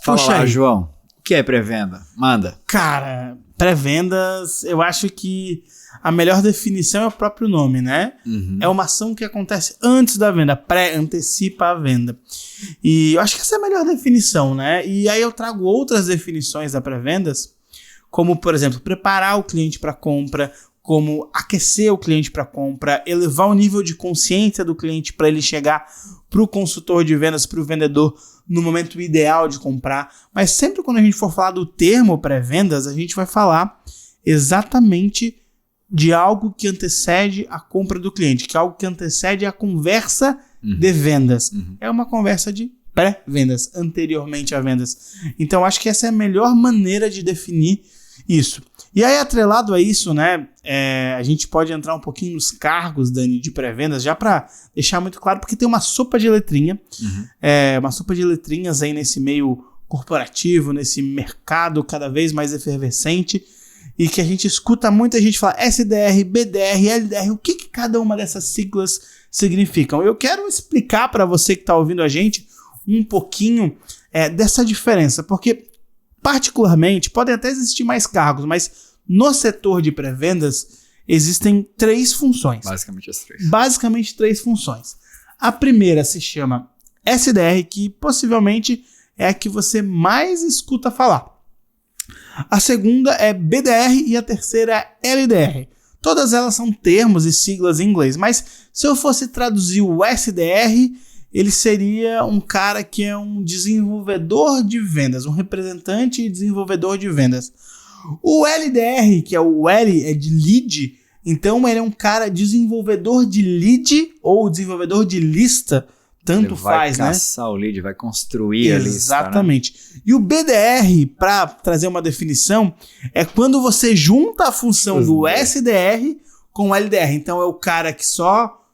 Fala Puxa lá, aí. João. O que é pré-venda? Manda. Cara, pré-vendas, eu acho que a melhor definição é o próprio nome, né? Uhum. É uma ação que acontece antes da venda, antecipa a venda. E eu acho que essa é a melhor definição, né? E aí eu trago outras definições da pré-vendas, como, por exemplo, preparar o cliente para compra, como aquecer o cliente para compra, elevar o nível de consciência do cliente para ele chegar para o consultor de vendas, para o vendedor, no momento ideal de comprar. Mas sempre quando a gente for falar do termo pré-vendas, a gente vai falar exatamente de algo que antecede a compra do cliente, que é algo que antecede a conversa de vendas. É uma conversa de pré-vendas, anteriormente a vendas. Então, acho que essa é a melhor maneira de definir isso. E aí, atrelado a isso, né, a gente pode entrar um pouquinho nos cargos, Dani, de pré-vendas, já para deixar muito claro, porque tem uma sopa de letrinha, uma sopa de letrinhas aí nesse meio corporativo, nesse mercado cada vez mais efervescente, e que a gente escuta muita gente falar SDR, BDR, LDR, o que cada uma dessas siglas significam? Eu quero explicar para você que está ouvindo a gente um pouquinho dessa diferença, porque particularmente, podem até existir mais cargos, mas no setor de pré-vendas existem 3 funções. Basicamente 3 funções. A primeira se chama SDR, que possivelmente é a que você mais escuta falar. A segunda é BDR e a terceira é LDR. Todas elas são termos e siglas em inglês, mas se eu fosse traduzir o SDR, ele seria um cara que é um desenvolvedor de vendas, um representante e desenvolvedor de vendas. O LDR, que é o L, é de lead, então ele é um cara desenvolvedor de lead ou desenvolvedor de lista, tanto faz, né? Vai caçar o lead, vai construir a lista. Exatamente. Né? E o BDR, para trazer uma definição, é quando você junta a função do SDR com o LDR. Então é o cara que só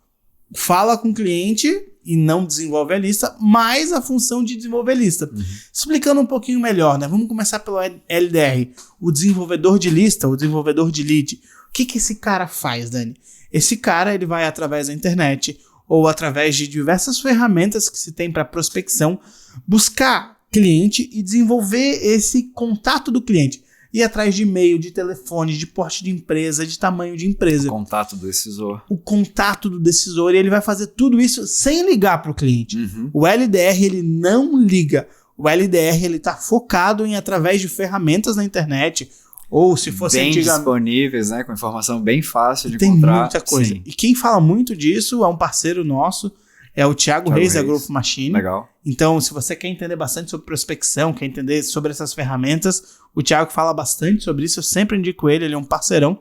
fala com o cliente e não desenvolve a lista, mais a função de desenvolver a lista. Explicando um pouquinho melhor, né? Vamos começar pelo LDR. O desenvolvedor de lista, o desenvolvedor de lead. O que esse cara faz, Dani? Esse cara ele vai através da internet ou através de diversas ferramentas que se tem para prospecção, buscar cliente e desenvolver esse contato do cliente. Ir atrás de e-mail, de telefone, de porte de empresa, de tamanho de empresa. O contato do decisor. O contato do decisor, e ele vai fazer tudo isso sem ligar para o cliente. O LDR, ele não liga. O LDR, ele está focado em através de ferramentas na internet, ou se fosse bem disponíveis, né, com informação bem fácil de tem encontrar. Tem muita coisa. Sim. E quem fala muito disso é um parceiro nosso, é o Thiago Reis, da Growth Machine. Legal. Então, se você quer entender bastante sobre prospecção, quer entender sobre essas ferramentas, o Thiago fala bastante sobre isso, eu sempre indico ele é um parceirão.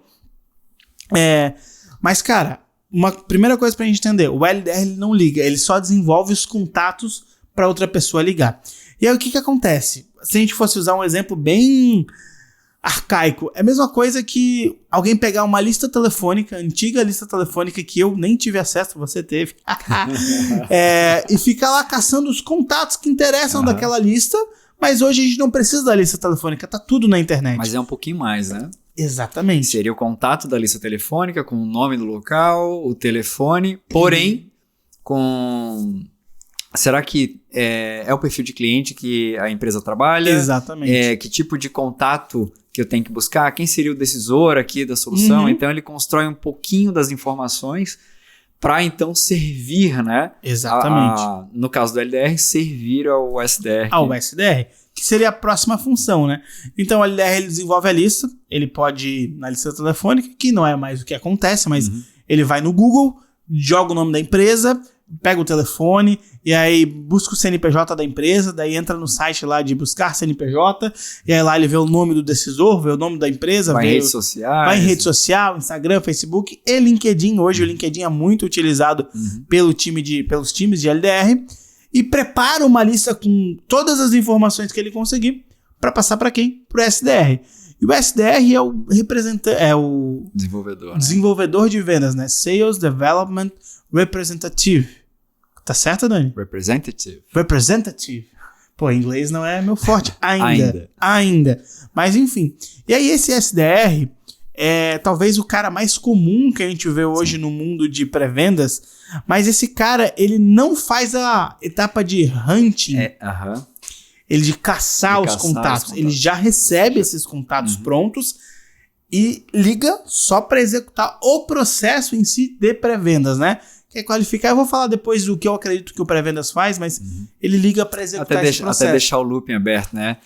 Mas, cara, uma primeira coisa pra gente entender, o LDR ele não liga, ele só desenvolve os contatos para outra pessoa ligar. E aí, o que acontece? Se a gente fosse usar um exemplo bem arcaico, é a mesma coisa que alguém pegar uma lista telefônica, antiga lista telefônica que eu nem tive acesso, você teve, e ficar lá caçando os contatos que interessam daquela lista, mas hoje a gente não precisa da lista telefônica, tá tudo na internet. Mas é um pouquinho mais, né? Exatamente. Seria o contato da lista telefônica com o nome do local, o telefone, porém, com... Será que é o perfil de cliente que a empresa trabalha? Exatamente. Que tipo de contato que eu tenho que buscar? Quem seria o decisor aqui da solução? Então, ele constrói um pouquinho das informações para, então, servir, né? Exatamente. No caso do LDR, servir ao SDR. Ao SDR, que seria a próxima função, né? Então, o LDR ele desenvolve a lista, ele pode ir na lista telefônica, que não é mais o que acontece, mas ele vai no Google, joga o nome da empresa, pega o telefone e aí busca o CNPJ da empresa, daí entra no site lá de buscar CNPJ, e aí lá ele vê o nome do decisor, vê o nome da empresa, vai em redes sociais. Vai em rede social, Instagram, Facebook e LinkedIn. Hoje o LinkedIn é muito utilizado pelos times de LDR, e prepara uma lista com todas as informações que ele conseguir para passar para quem? Para o SDR. E o SDR é o representante, desenvolvedor de vendas, né? Sales Development Representative. Tá certo, Dani? Representative. Pô, inglês não é meu forte ainda. Mas enfim. E aí esse SDR é talvez o cara mais comum que a gente vê hoje no mundo de pré-vendas, mas esse cara, ele não faz a etapa de hunting. ele de caçar os contatos. Ele já recebe esses contatos prontos e liga só para executar o processo em si de pré-vendas, né? Quer qualificar? Eu vou falar depois do que eu acredito que o pré-vendas faz, mas ele liga para executar esse processo. Até deixar o looping aberto, né?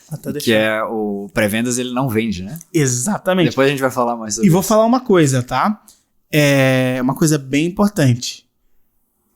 Que é o pré-vendas, ele não vende, né? Exatamente. Depois a gente vai falar mais sobre isso. E vou falar uma coisa, tá? É uma coisa bem importante.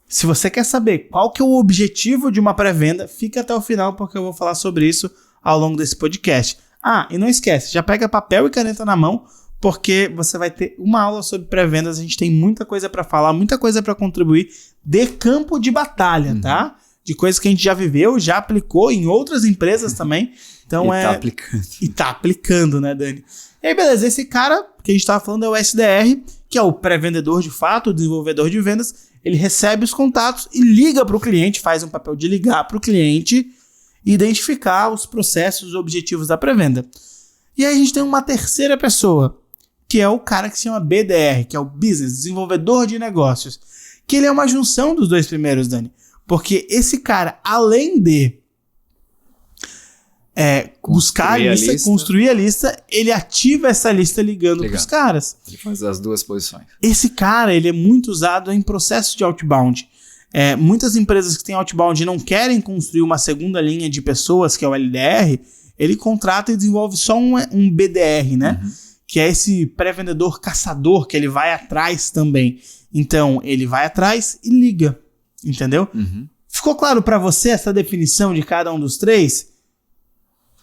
Se você quer saber qual que é o objetivo de uma pré-venda, fica até o final, porque eu vou falar sobre isso ao longo desse podcast. Ah, e não esquece, já pega papel e caneta na mão, porque você vai ter uma aula sobre pré-vendas. A gente tem muita coisa para falar, muita coisa para contribuir de campo de batalha, tá? De coisas que a gente já viveu, já aplicou em outras empresas também. Então tá aplicando. E tá aplicando, né, Dani? E aí, beleza, esse cara que a gente tava falando é o SDR, que é o pré-vendedor de fato, o desenvolvedor de vendas. Ele recebe os contatos e liga para o cliente, faz um papel de ligar para o cliente e identificar os processos, os objetivos da pré-venda. E aí a gente tem uma terceira pessoa, que é o cara que se chama BDR, que é o Business, Desenvolvedor de Negócios, que ele é uma junção dos dois primeiros, Dani. Porque esse cara, além de buscar a lista, construir a lista, ele ativa essa lista ligando para os caras. Ele faz as duas posições. Esse cara, ele é muito usado em processos de outbound. Muitas empresas que têm outbound e não querem construir uma segunda linha de pessoas, que é o LDR, ele contrata e desenvolve só um BDR, né? Que é esse pré-vendedor caçador, que ele vai atrás também. Então, ele vai atrás e liga, entendeu? Ficou claro para você essa definição de cada um dos três?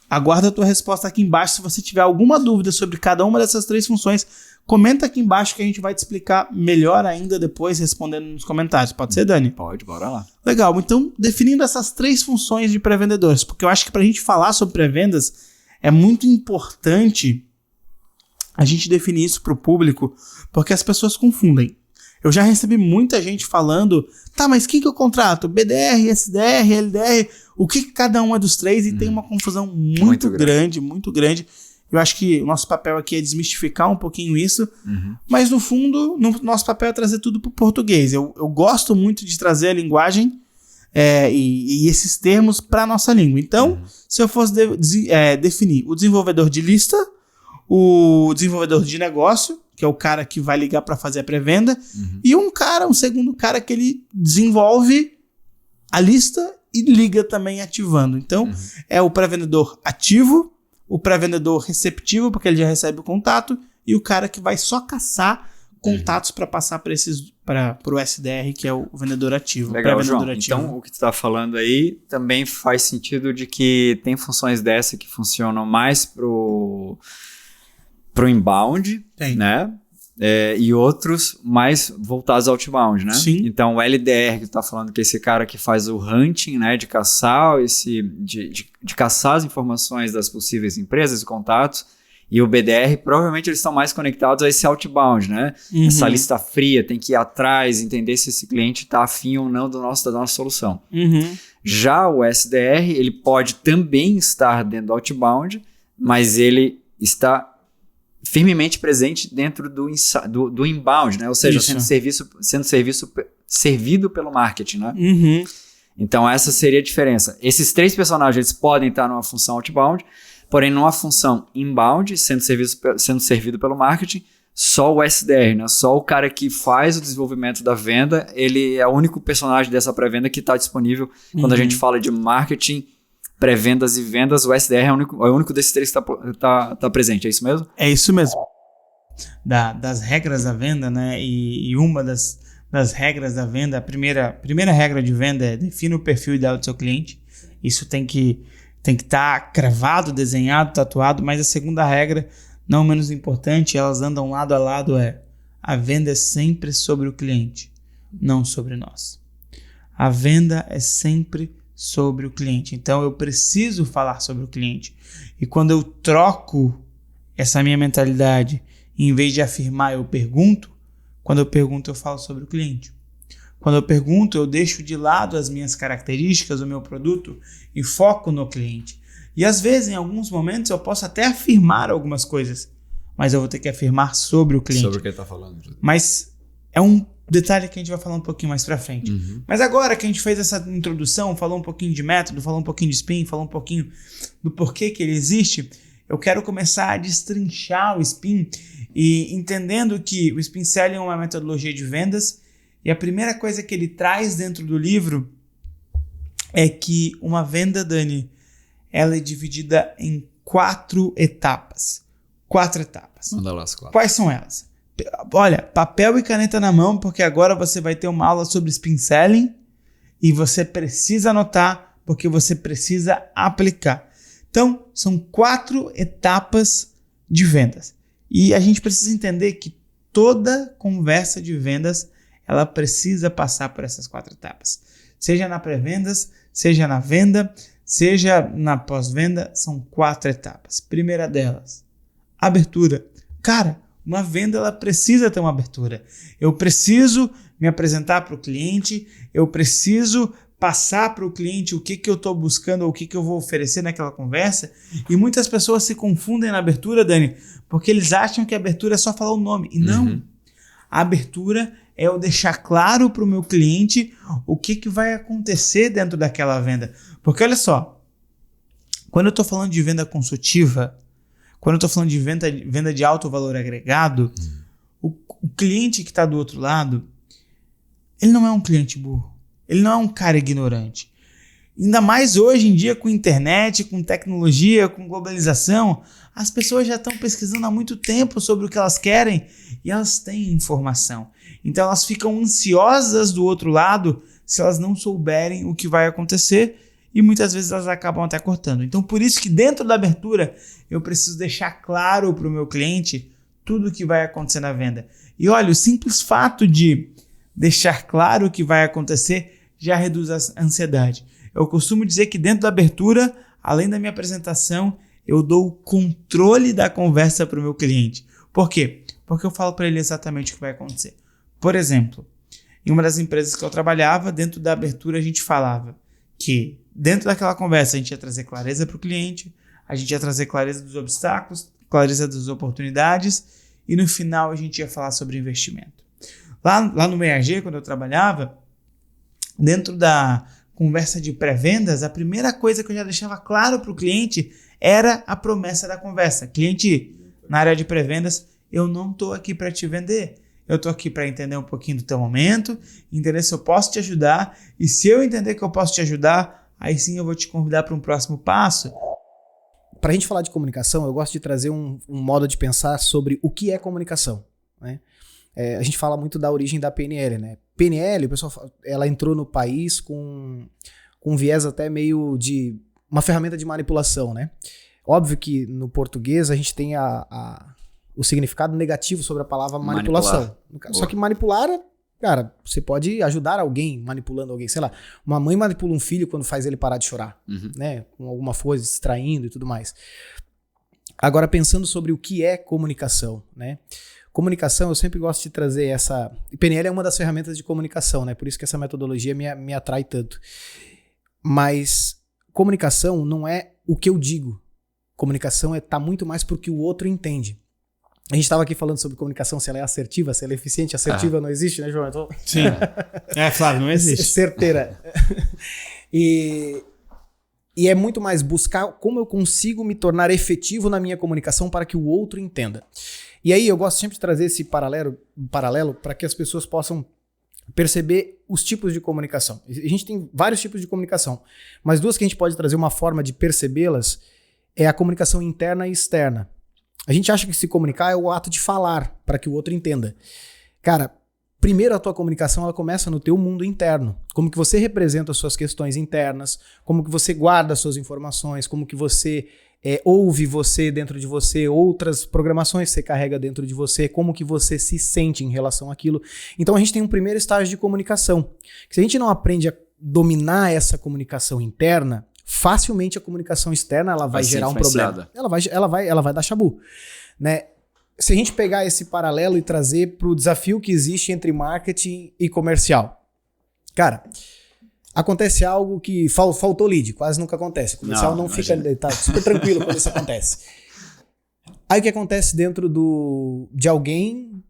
Aguarda a tua resposta aqui embaixo. Se você tiver alguma dúvida sobre cada uma dessas três funções, comenta aqui embaixo que a gente vai te explicar melhor ainda depois, respondendo nos comentários. Pode ser, Dani? Pode, bora lá. Legal, então definindo essas três funções de pré-vendedores, porque eu acho que para a gente falar sobre pré-vendas é muito importante a gente definir isso para o público, porque as pessoas confundem. Eu já recebi muita gente falando, tá, mas quem que eu contrato? BDR, SDR, LDR, o que cada um é dos três? E tem uma confusão muito grande, muito grande. Eu acho que o nosso papel aqui é desmistificar um pouquinho isso, mas no fundo, nosso papel é trazer tudo para o português. Eu gosto muito de trazer a linguagem e esses termos para a nossa língua. Então, se eu fosse definir o desenvolvedor de lista, o desenvolvedor de negócio, que é o cara que vai ligar para fazer a pré-venda, e um segundo cara que ele desenvolve a lista e liga também ativando. Então, é o pré-vendedor ativo, o pré-vendedor receptivo, porque ele já recebe o contato, e o cara que vai só caçar contatos para passar para o SDR, que é o vendedor ativo. Legal, João. Então, o que tu está falando aí também faz sentido de que tem funções dessa que funcionam mais pro inbound, né? E outros mais voltados ao outbound, né? Sim. Então, o LDR que tu tá falando, que é esse cara que faz o hunting, né? De caçar de caçar as informações das possíveis empresas e contatos. E o BDR, provavelmente eles estão mais conectados a esse outbound, né? Essa lista fria, tem que ir atrás, entender se esse cliente está afim ou não da nossa solução. Já o SDR, ele pode também estar dentro do outbound, mas ele está firmemente presente dentro do inbound, né? Ou seja, sendo servido pelo marketing, né? Então, essa seria a diferença. Esses três personagens, eles podem estar numa função outbound, porém, numa função inbound, sendo servido pelo marketing, só o SDR, né? Só o cara que faz o desenvolvimento da venda, ele é o único personagem dessa pré-venda que está disponível quando a gente fala de marketing, pré-vendas e vendas. O SDR é o único desses três que tá presente, é isso mesmo? É isso mesmo. Das regras da venda, né? E uma das regras da venda, a primeira regra de venda é defina o perfil ideal do seu cliente. Isso tem que estar cravado, desenhado, tatuado, mas a segunda regra, não menos importante, elas andam lado a lado, a venda é sempre sobre o cliente, não sobre nós. A venda é sempre sobre o cliente. Então, eu preciso falar sobre o cliente. E quando eu troco essa minha mentalidade, em vez de afirmar, eu pergunto. Quando eu pergunto, eu falo sobre o cliente. Quando eu pergunto, eu deixo de lado as minhas características, o meu produto e foco no cliente. E às vezes, em alguns momentos, eu posso até afirmar algumas coisas, mas eu vou ter que afirmar sobre o cliente. Sobre o que ele está falando. Mas é um Detalhe que a gente vai falar um pouquinho mais pra frente. Mas agora que a gente fez essa introdução, falou um pouquinho de método, falou um pouquinho de spin, falou um pouquinho do porquê que ele existe, eu quero começar a destrinchar o spin e entendendo que o spin selling é uma metodologia de vendas e a primeira coisa que ele traz dentro do livro é que uma venda, Dani, ela é dividida em 4 etapas. 4 etapas. Manda lá as 4. Quais são elas? Olha, papel e caneta na mão, porque agora você vai ter uma aula sobre spin selling e você precisa anotar, porque você precisa aplicar. Então, são 4 etapas de vendas. E a gente precisa entender que toda conversa de vendas, ela precisa passar por essas 4 etapas. Seja na pré-vendas, seja na venda, seja na pós-venda, são 4 etapas. Primeira delas, abertura. Cara, uma venda ela precisa ter uma abertura. Eu preciso me apresentar para o cliente, eu preciso passar para o cliente o que eu estou buscando, ou o que eu vou oferecer naquela conversa. E muitas pessoas se confundem na abertura, Dani, porque eles acham que a abertura é só falar o nome. E não. A abertura é eu deixar claro para o meu cliente o que vai acontecer dentro daquela venda. Porque olha só, quando eu estou falando de venda consultiva, quando eu estou falando de venda de alto valor agregado, o cliente que está do outro lado, ele não é um cliente burro. Ele não é um cara ignorante. Ainda mais hoje em dia com internet, com tecnologia, com globalização, as pessoas já estão pesquisando há muito tempo sobre o que elas querem e elas têm informação. Então elas ficam ansiosas do outro lado se elas não souberem o que vai acontecer e muitas vezes elas acabam até cortando. Então por isso que dentro da abertura eu preciso deixar claro para o meu cliente tudo o que vai acontecer na venda. E olha, o simples fato de deixar claro o que vai acontecer já reduz a ansiedade. Eu costumo dizer que dentro da abertura, além da minha apresentação, eu dou o controle da conversa para o meu cliente. Por quê? Porque eu falo para ele exatamente o que vai acontecer. Por exemplo, em uma das empresas que eu trabalhava, dentro da abertura a gente falava que dentro daquela conversa a gente ia trazer clareza para o cliente, a gente ia trazer clareza dos obstáculos, clareza das oportunidades e no final a gente ia falar sobre investimento. Lá no MEAG, quando eu trabalhava, dentro da conversa de pré-vendas, a primeira coisa que eu já deixava claro para o cliente era a promessa da conversa. Cliente, na área de pré-vendas, eu não estou aqui para te vender. Eu estou aqui para entender um pouquinho do teu momento, entender se eu posso te ajudar. E se eu entender que eu posso te ajudar, aí sim eu vou te convidar para um próximo passo. Para a gente falar de comunicação, eu gosto de trazer um modo de pensar sobre o que é comunicação, né? A gente fala muito da origem da PNL, né? PNL, o pessoal fala, ela entrou no país com um viés até meio de uma ferramenta de manipulação, né? Óbvio que no português a gente tem o significado negativo sobre a palavra manipulação. Só que manipular, cara, você pode ajudar alguém manipulando alguém. Sei lá, uma mãe manipula um filho quando faz ele parar de chorar, né? Com alguma coisa, distraindo e tudo mais. Agora, pensando sobre o que é comunicação, né? Comunicação, eu sempre gosto de trazer essa... PNL é uma das ferramentas de comunicação, né? Por isso que essa metodologia me atrai tanto. Mas comunicação não é o que eu digo. Comunicação tá muito mais pro que o outro entende. A gente estava aqui falando sobre comunicação, se ela é assertiva, se ela é eficiente. Assertiva não existe, né, João? Então... Sim. Flávio, não existe. Certeira. E é muito mais buscar como eu consigo me tornar efetivo na minha comunicação para que o outro entenda. E aí eu gosto sempre de trazer esse paralelo para que as pessoas possam perceber os tipos de comunicação. A gente tem vários tipos de comunicação, mas duas que a gente pode trazer uma forma de percebê-las é a comunicação interna e externa. A gente acha que se comunicar é o ato de falar para que o outro entenda. Cara, primeiro a tua comunicação ela começa no teu mundo interno. Como que você representa as suas questões internas, como que você guarda as suas informações, como que você ouve você dentro de você, outras programações que você carrega dentro de você, como que você se sente em relação àquilo. Então a gente tem um primeiro estágio de comunicação. Se a gente não aprende a dominar essa comunicação interna, facilmente a comunicação externa ela vai gerar um problema. Ela vai dar chabu, né? Se a gente pegar esse paralelo e trazer para o desafio que existe entre marketing e comercial. Cara, acontece algo que faltou lead, quase nunca acontece. O comercial não fica, tá super tranquilo quando isso acontece. Aí o que acontece dentro de alguém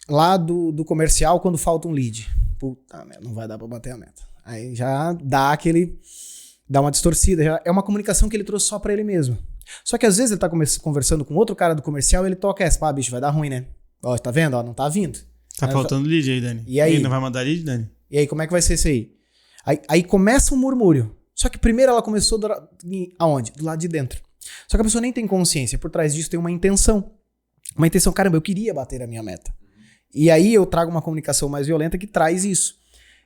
lá do comercial quando falta um lead. Puta merda, não vai dar pra bater a meta. Aí já dá uma distorcida. É uma comunicação que ele trouxe só pra ele mesmo. Só que às vezes ele tá conversando com outro cara do comercial e ele toca essa. Bicho, vai dar ruim, né? Ó, tá vendo? Ó, não tá vindo. Tá faltando lead aí, Dani. E aí? Não vai mandar lead, Dani? E aí, como é que vai ser isso aí? Aí começa um murmúrio. Só que primeiro ela começou aonde? Do lado de dentro. Só que a pessoa nem tem consciência. Por trás disso tem uma intenção. Uma intenção, caramba, eu queria bater a minha meta. E aí eu trago uma comunicação mais violenta que traz isso.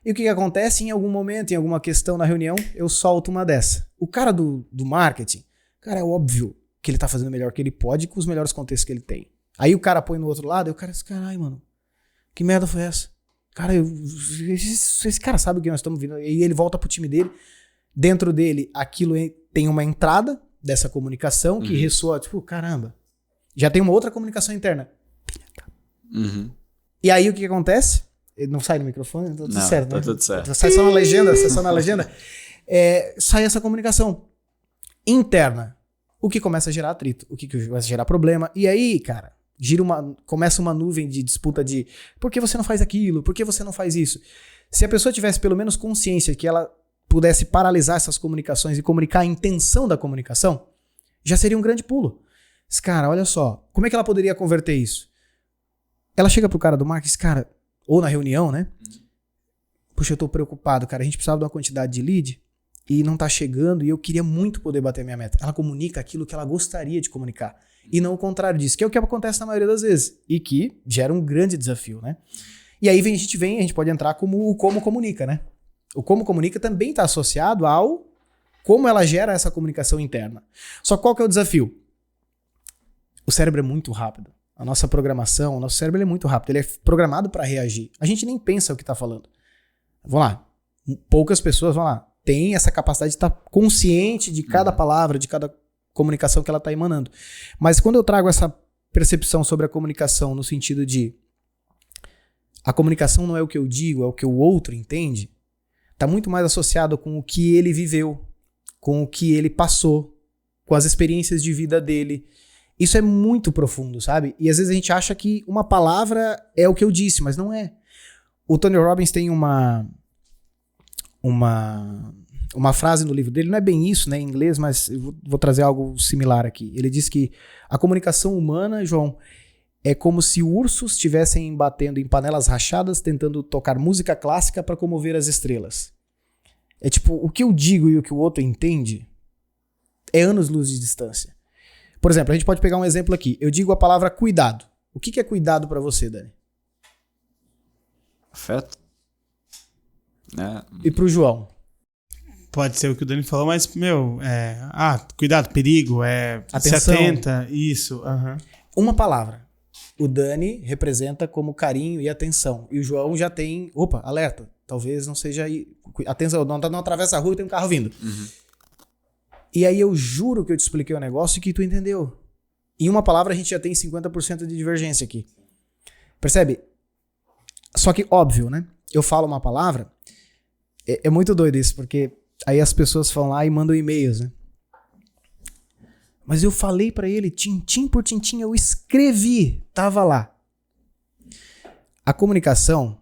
E o que acontece? Em algum momento, em alguma questão na reunião, eu solto uma dessa. O cara do marketing, cara, é óbvio que ele tá fazendo o melhor que ele pode com os melhores contextos que ele tem. Aí o cara põe no outro lado e o cara diz, caralho, mano, que merda foi essa? Cara, esse cara sabe o que nós estamos vindo. E ele volta pro time dele. Dentro dele, aquilo tem uma entrada dessa comunicação que ressoa, tipo, caramba. Já tem uma outra comunicação interna. E aí o que acontece? Ele não sai no microfone? Tá tudo certo, né? Tá tudo certo. Sai só na legenda. Sai essa comunicação interna. O que começa a gerar atrito, o que começa a gerar problema. E aí, cara, começa uma nuvem de disputa de por que você não faz aquilo? Por que você não faz isso? Se a pessoa tivesse pelo menos consciência que ela pudesse paralisar essas comunicações e comunicar a intenção da comunicação, já seria um grande pulo. Mas, cara, olha só, como é que ela poderia converter isso? Ela chega pro cara do marketing, cara, ou na reunião, né? Puxa, eu tô preocupado, cara, a gente precisava de uma quantidade de lead e não tá chegando e eu queria muito poder bater a minha meta. Ela comunica aquilo que ela gostaria de comunicar e não o contrário disso, que é o que acontece na maioria das vezes e que gera um grande desafio, né? E aí a gente pode entrar como o como comunica, né? O como comunica também está associado ao como ela gera essa comunicação interna. Só qual que é o desafio? O cérebro é muito rápido. A nossa programação, o nosso cérebro é muito rápido. Ele é programado para reagir. A gente nem pensa o que está falando. Vamos lá. Poucas pessoas, têm essa capacidade de estar consciente de cada palavra, de cada comunicação que ela está emanando. Mas quando eu trago essa percepção sobre a comunicação no sentido de a comunicação não é o que eu digo, é o que o outro entende, está muito mais associado com o que ele viveu, com o que ele passou, com as experiências de vida dele. Isso é muito profundo, sabe? E às vezes a gente acha que uma palavra é o que eu disse, mas não é. O Tony Robbins tem uma frase no livro dele, não é bem isso, né, em inglês, mas eu vou trazer algo similar aqui. Ele diz que a comunicação humana, João, é como se ursos estivessem batendo em panelas rachadas, tentando tocar música clássica para comover as estrelas. É tipo, o que eu digo e o que o outro entende é anos-luz de distância. Por exemplo, a gente pode pegar um exemplo aqui. Eu digo a palavra cuidado. O que é cuidado para você, Dani? Afeto. E pro João? Pode ser o que o Dani falou, mas, cuidado, perigo, atenção. Se atenta, isso. Uma palavra. O Dani representa como carinho e atenção. E o João já tem, alerta. Talvez não seja aí. Atenção, não atravessa a rua e tem um carro vindo. E aí eu juro que eu te expliquei o negócio e que tu entendeu. Em uma palavra a gente já tem 50% de divergência aqui. Percebe? Só que óbvio, né? Eu falo uma palavra, é muito doido isso, porque aí as pessoas vão lá e mandam e-mails, né? Mas eu falei pra ele, tintim por tintim, eu escrevi, tava lá. A comunicação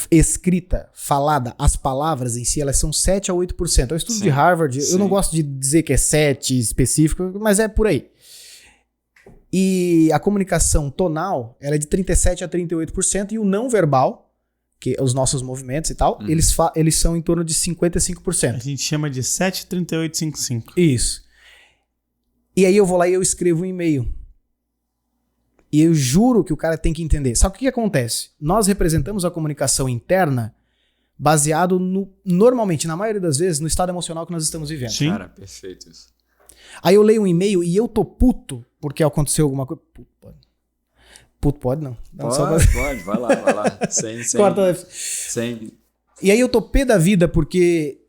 escrita, falada, as palavras em si, elas são 7 a 8%. É o estudo de Harvard, eu não gosto de dizer que é 7 específico, mas é por aí. E a comunicação tonal, ela é de 37 a 38%, e o não verbal, que os nossos movimentos e tal, eles são em torno de 55%. A gente chama de 73855. Isso. E aí eu vou lá e eu escrevo um e-mail. E eu juro que o cara tem que entender. Sabe o que acontece? Nós representamos a comunicação interna baseado normalmente, na maioria das vezes, no estado emocional que nós estamos vivendo. Sim. Cara, perfeito isso. Aí eu leio um e-mail e eu tô puto porque aconteceu alguma coisa. Puto pode não. Pode, vai lá. Sem. E aí eu tô pé da vida porque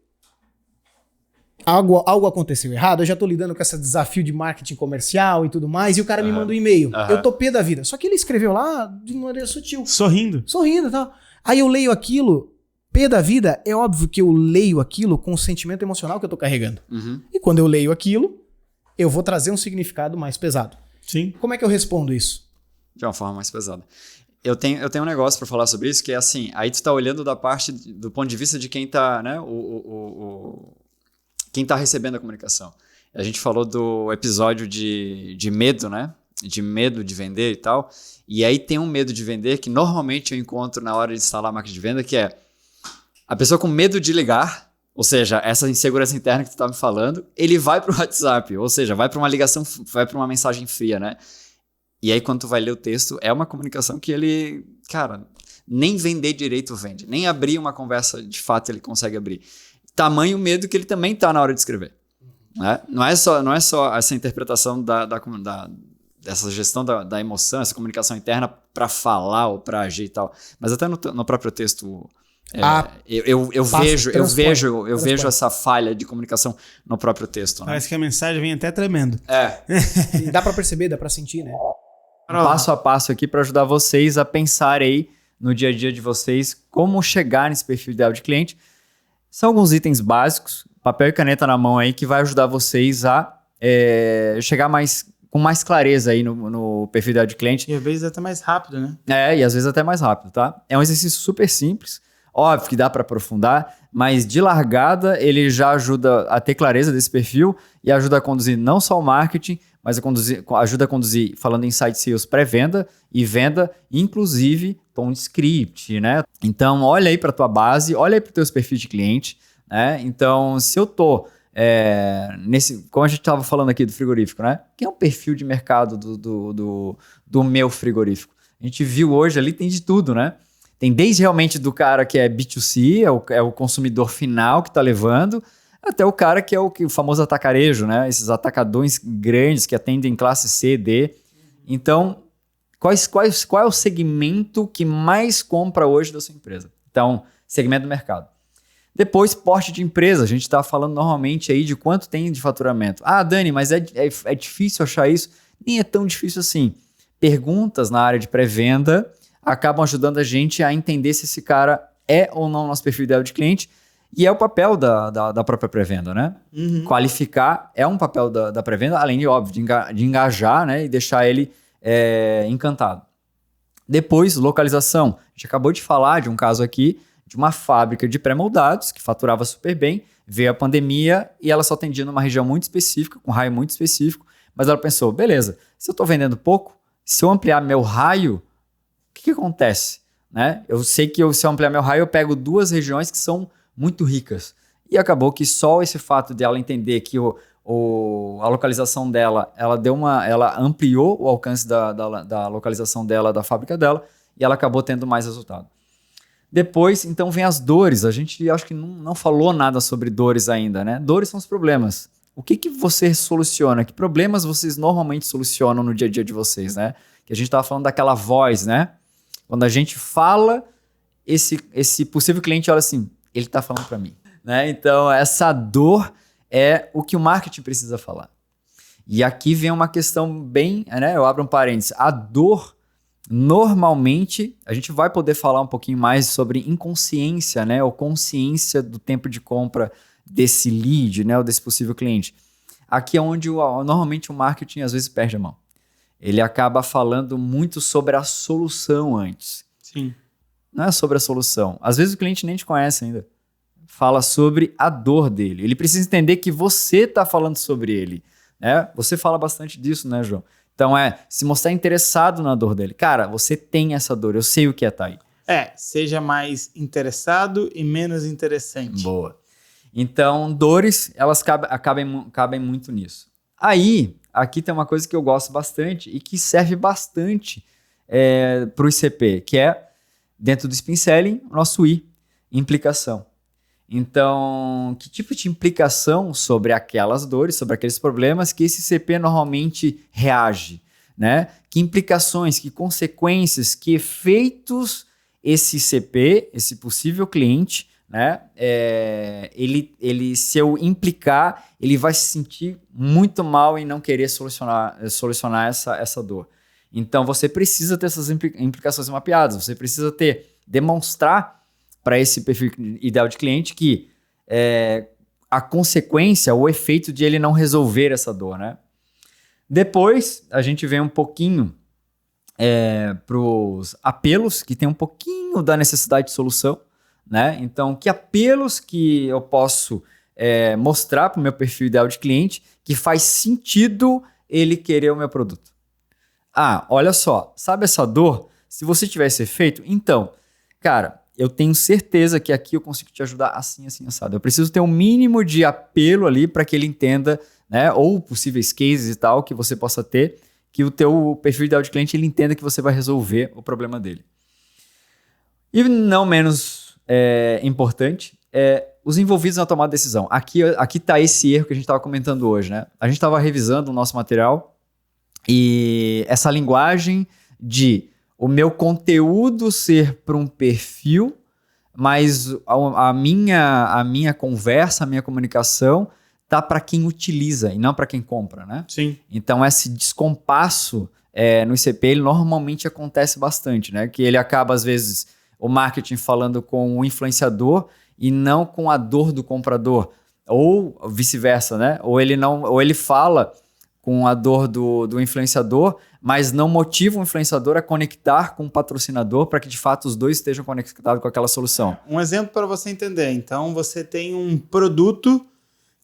algo aconteceu errado, eu já tô lidando com esse desafio de marketing comercial e tudo mais, e o cara me manda um e-mail. Eu tô pé da vida. Só que ele escreveu lá de maneira sutil. Sorrindo e tal. Aí eu leio aquilo, pé da vida, é óbvio que eu leio aquilo com o sentimento emocional que eu tô carregando. E quando eu leio aquilo, eu vou trazer um significado mais pesado. Sim. Como é que eu respondo isso? de uma forma mais pesada. Eu tenho um negócio para falar sobre isso, que é assim, aí tu tá olhando do ponto de vista de quem tá, né, quem tá recebendo a comunicação. A gente falou do episódio de medo, né, de medo de vender e tal, e aí tem um medo de vender que normalmente eu encontro na hora de instalar a máquina de venda, que é a pessoa com medo de ligar, ou seja, essa insegurança interna que tu tá me falando, ele vai pro WhatsApp, ou seja, vai para uma ligação, vai para uma mensagem fria, né? E aí, quando tu vai ler o texto, é uma comunicação que ele, cara, nem vender direito vende. Nem abrir uma conversa, de fato, ele consegue abrir. Tamanho medo que ele também tá na hora de escrever. Né? Não é só essa interpretação dessa gestão da emoção, essa comunicação interna para falar ou para agir e tal. Mas até no próprio texto... eu vejo essa falha de comunicação no próprio texto. Né? Parece que a mensagem vem até tremendo. E dá pra perceber, dá pra sentir, né? Passo a passo aqui para ajudar vocês a pensar aí no dia a dia de vocês como chegar nesse perfil ideal de cliente. São alguns itens básicos, papel e caneta na mão aí, que vai ajudar vocês a chegar com mais clareza aí no perfil ideal de cliente. E às vezes até mais rápido, né? E às vezes até mais rápido, tá? É um exercício super simples, óbvio que dá para aprofundar, mas de largada ele já ajuda a ter clareza desse perfil e ajuda a conduzir não só o marketing, mas ajuda a conduzir, falando em Inside Sales, pré-venda e venda, inclusive com script, né? Então, olha aí para a tua base, olha aí para os teus perfis de cliente, né? Então, se eu tô como a gente estava falando aqui do frigorífico, né? Quem é o perfil de mercado do meu frigorífico? A gente viu hoje ali, tem de tudo, né? Tem desde realmente do cara que é B2C, é o consumidor final que está levando, até o cara que é o famoso atacarejo, né? Esses atacadões grandes que atendem classe C, D. Então, qual é o segmento que mais compra hoje da sua empresa? Então, segmento do mercado. Depois, porte de empresa. A gente está falando normalmente aí de quanto tem de faturamento. Ah, Dani, mas é difícil achar isso? Nem é tão difícil assim. Perguntas na área de pré-venda acabam ajudando a gente a entender se esse cara é ou não nosso perfil ideal de cliente. E é o papel da própria pré-venda, né? Uhum. Qualificar é um papel da pré-venda, além de, óbvio, de engajar, né? E deixar ele encantado. Depois, localização. A gente acabou de falar de um caso aqui, de uma fábrica de pré-moldados que faturava super bem, veio a pandemia e ela só atendia numa região muito específica, com um raio muito específico, mas ela pensou, beleza, se eu estou vendendo pouco, se eu ampliar meu raio, o que acontece? Né? Eu sei que se eu ampliar meu raio, eu pego 2 regiões que são muito ricas. E acabou que só esse fato de ela entender que a localização dela, ela ampliou o alcance da localização dela, da fábrica dela, e ela acabou tendo mais resultado. Depois, então, vem as dores. A gente acho que não falou nada sobre dores ainda, né? Dores são os problemas. O que você soluciona? Que problemas vocês normalmente solucionam no dia a dia de vocês, né? Que a gente estava falando daquela voz, né? Quando a gente fala, esse possível cliente olha assim, ele está falando para mim. Né? Então, essa dor é o que o marketing precisa falar. E aqui vem uma questão bem... né? Eu abro um parênteses. A dor, normalmente, a gente vai poder falar um pouquinho mais sobre inconsciência, né? Ou consciência do tempo de compra desse lead, né? Ou desse possível cliente. Aqui é onde normalmente o marketing às vezes perde a mão. Ele acaba falando muito sobre a solução antes. Sim. Não é sobre a solução. Às vezes o cliente nem te conhece ainda. Fala sobre a dor dele. Ele precisa entender que você está falando sobre ele. Né? Você fala bastante disso, né, João? Então se mostrar interessado na dor dele. Cara, você tem essa dor, eu sei o que tá aí. Seja mais interessado e menos interessante. Boa. Então, dores, elas cabem muito nisso. Aí, aqui tem uma coisa que eu gosto bastante e que serve bastante para o ICP, que é, dentro do Spin Selling, o nosso I, implicação. Então, que tipo de implicação sobre aquelas dores, sobre aqueles problemas que esse ICP normalmente reage, né? Que implicações, que consequências, que efeitos esse ICP, esse possível cliente, né? Se eu implicar, ele vai se sentir muito mal em não querer solucionar essa dor. Então, você precisa ter essas implicações mapeadas, você precisa demonstrar para esse perfil ideal de cliente que a consequência, o efeito de ele não resolver essa dor, né? Depois, a gente vem um pouquinho para os apelos que tem um pouquinho da necessidade de solução, né? Então, que apelos que eu posso mostrar para o meu perfil ideal de cliente que faz sentido ele querer o meu produto. Ah, olha só, sabe essa dor? Se você tivesse efeito, então, cara, eu tenho certeza que aqui eu consigo te ajudar assim, assim, assado. Eu preciso ter um mínimo de apelo ali para que ele entenda, né? Ou possíveis cases e tal que você possa ter, que o teu perfil ideal de cliente ele entenda que você vai resolver o problema dele. E não menos importante, os envolvidos na tomada de decisão. Aqui está esse erro que a gente estava comentando hoje, né? A gente estava revisando o nosso material e essa linguagem de o meu conteúdo ser para um perfil, mas a minha conversa, a minha comunicação tá para quem utiliza e não para quem compra, né? Sim. Então esse descompasso no ICP ele normalmente acontece bastante, né? Que ele acaba às vezes o marketing falando com o influenciador e não com a dor do comprador, ou vice-versa, né? Ou ele fala com a dor do influenciador, mas não motiva o influenciador a conectar com o patrocinador para que de fato os dois estejam conectados com aquela solução. Um exemplo para você entender. Então você tem um produto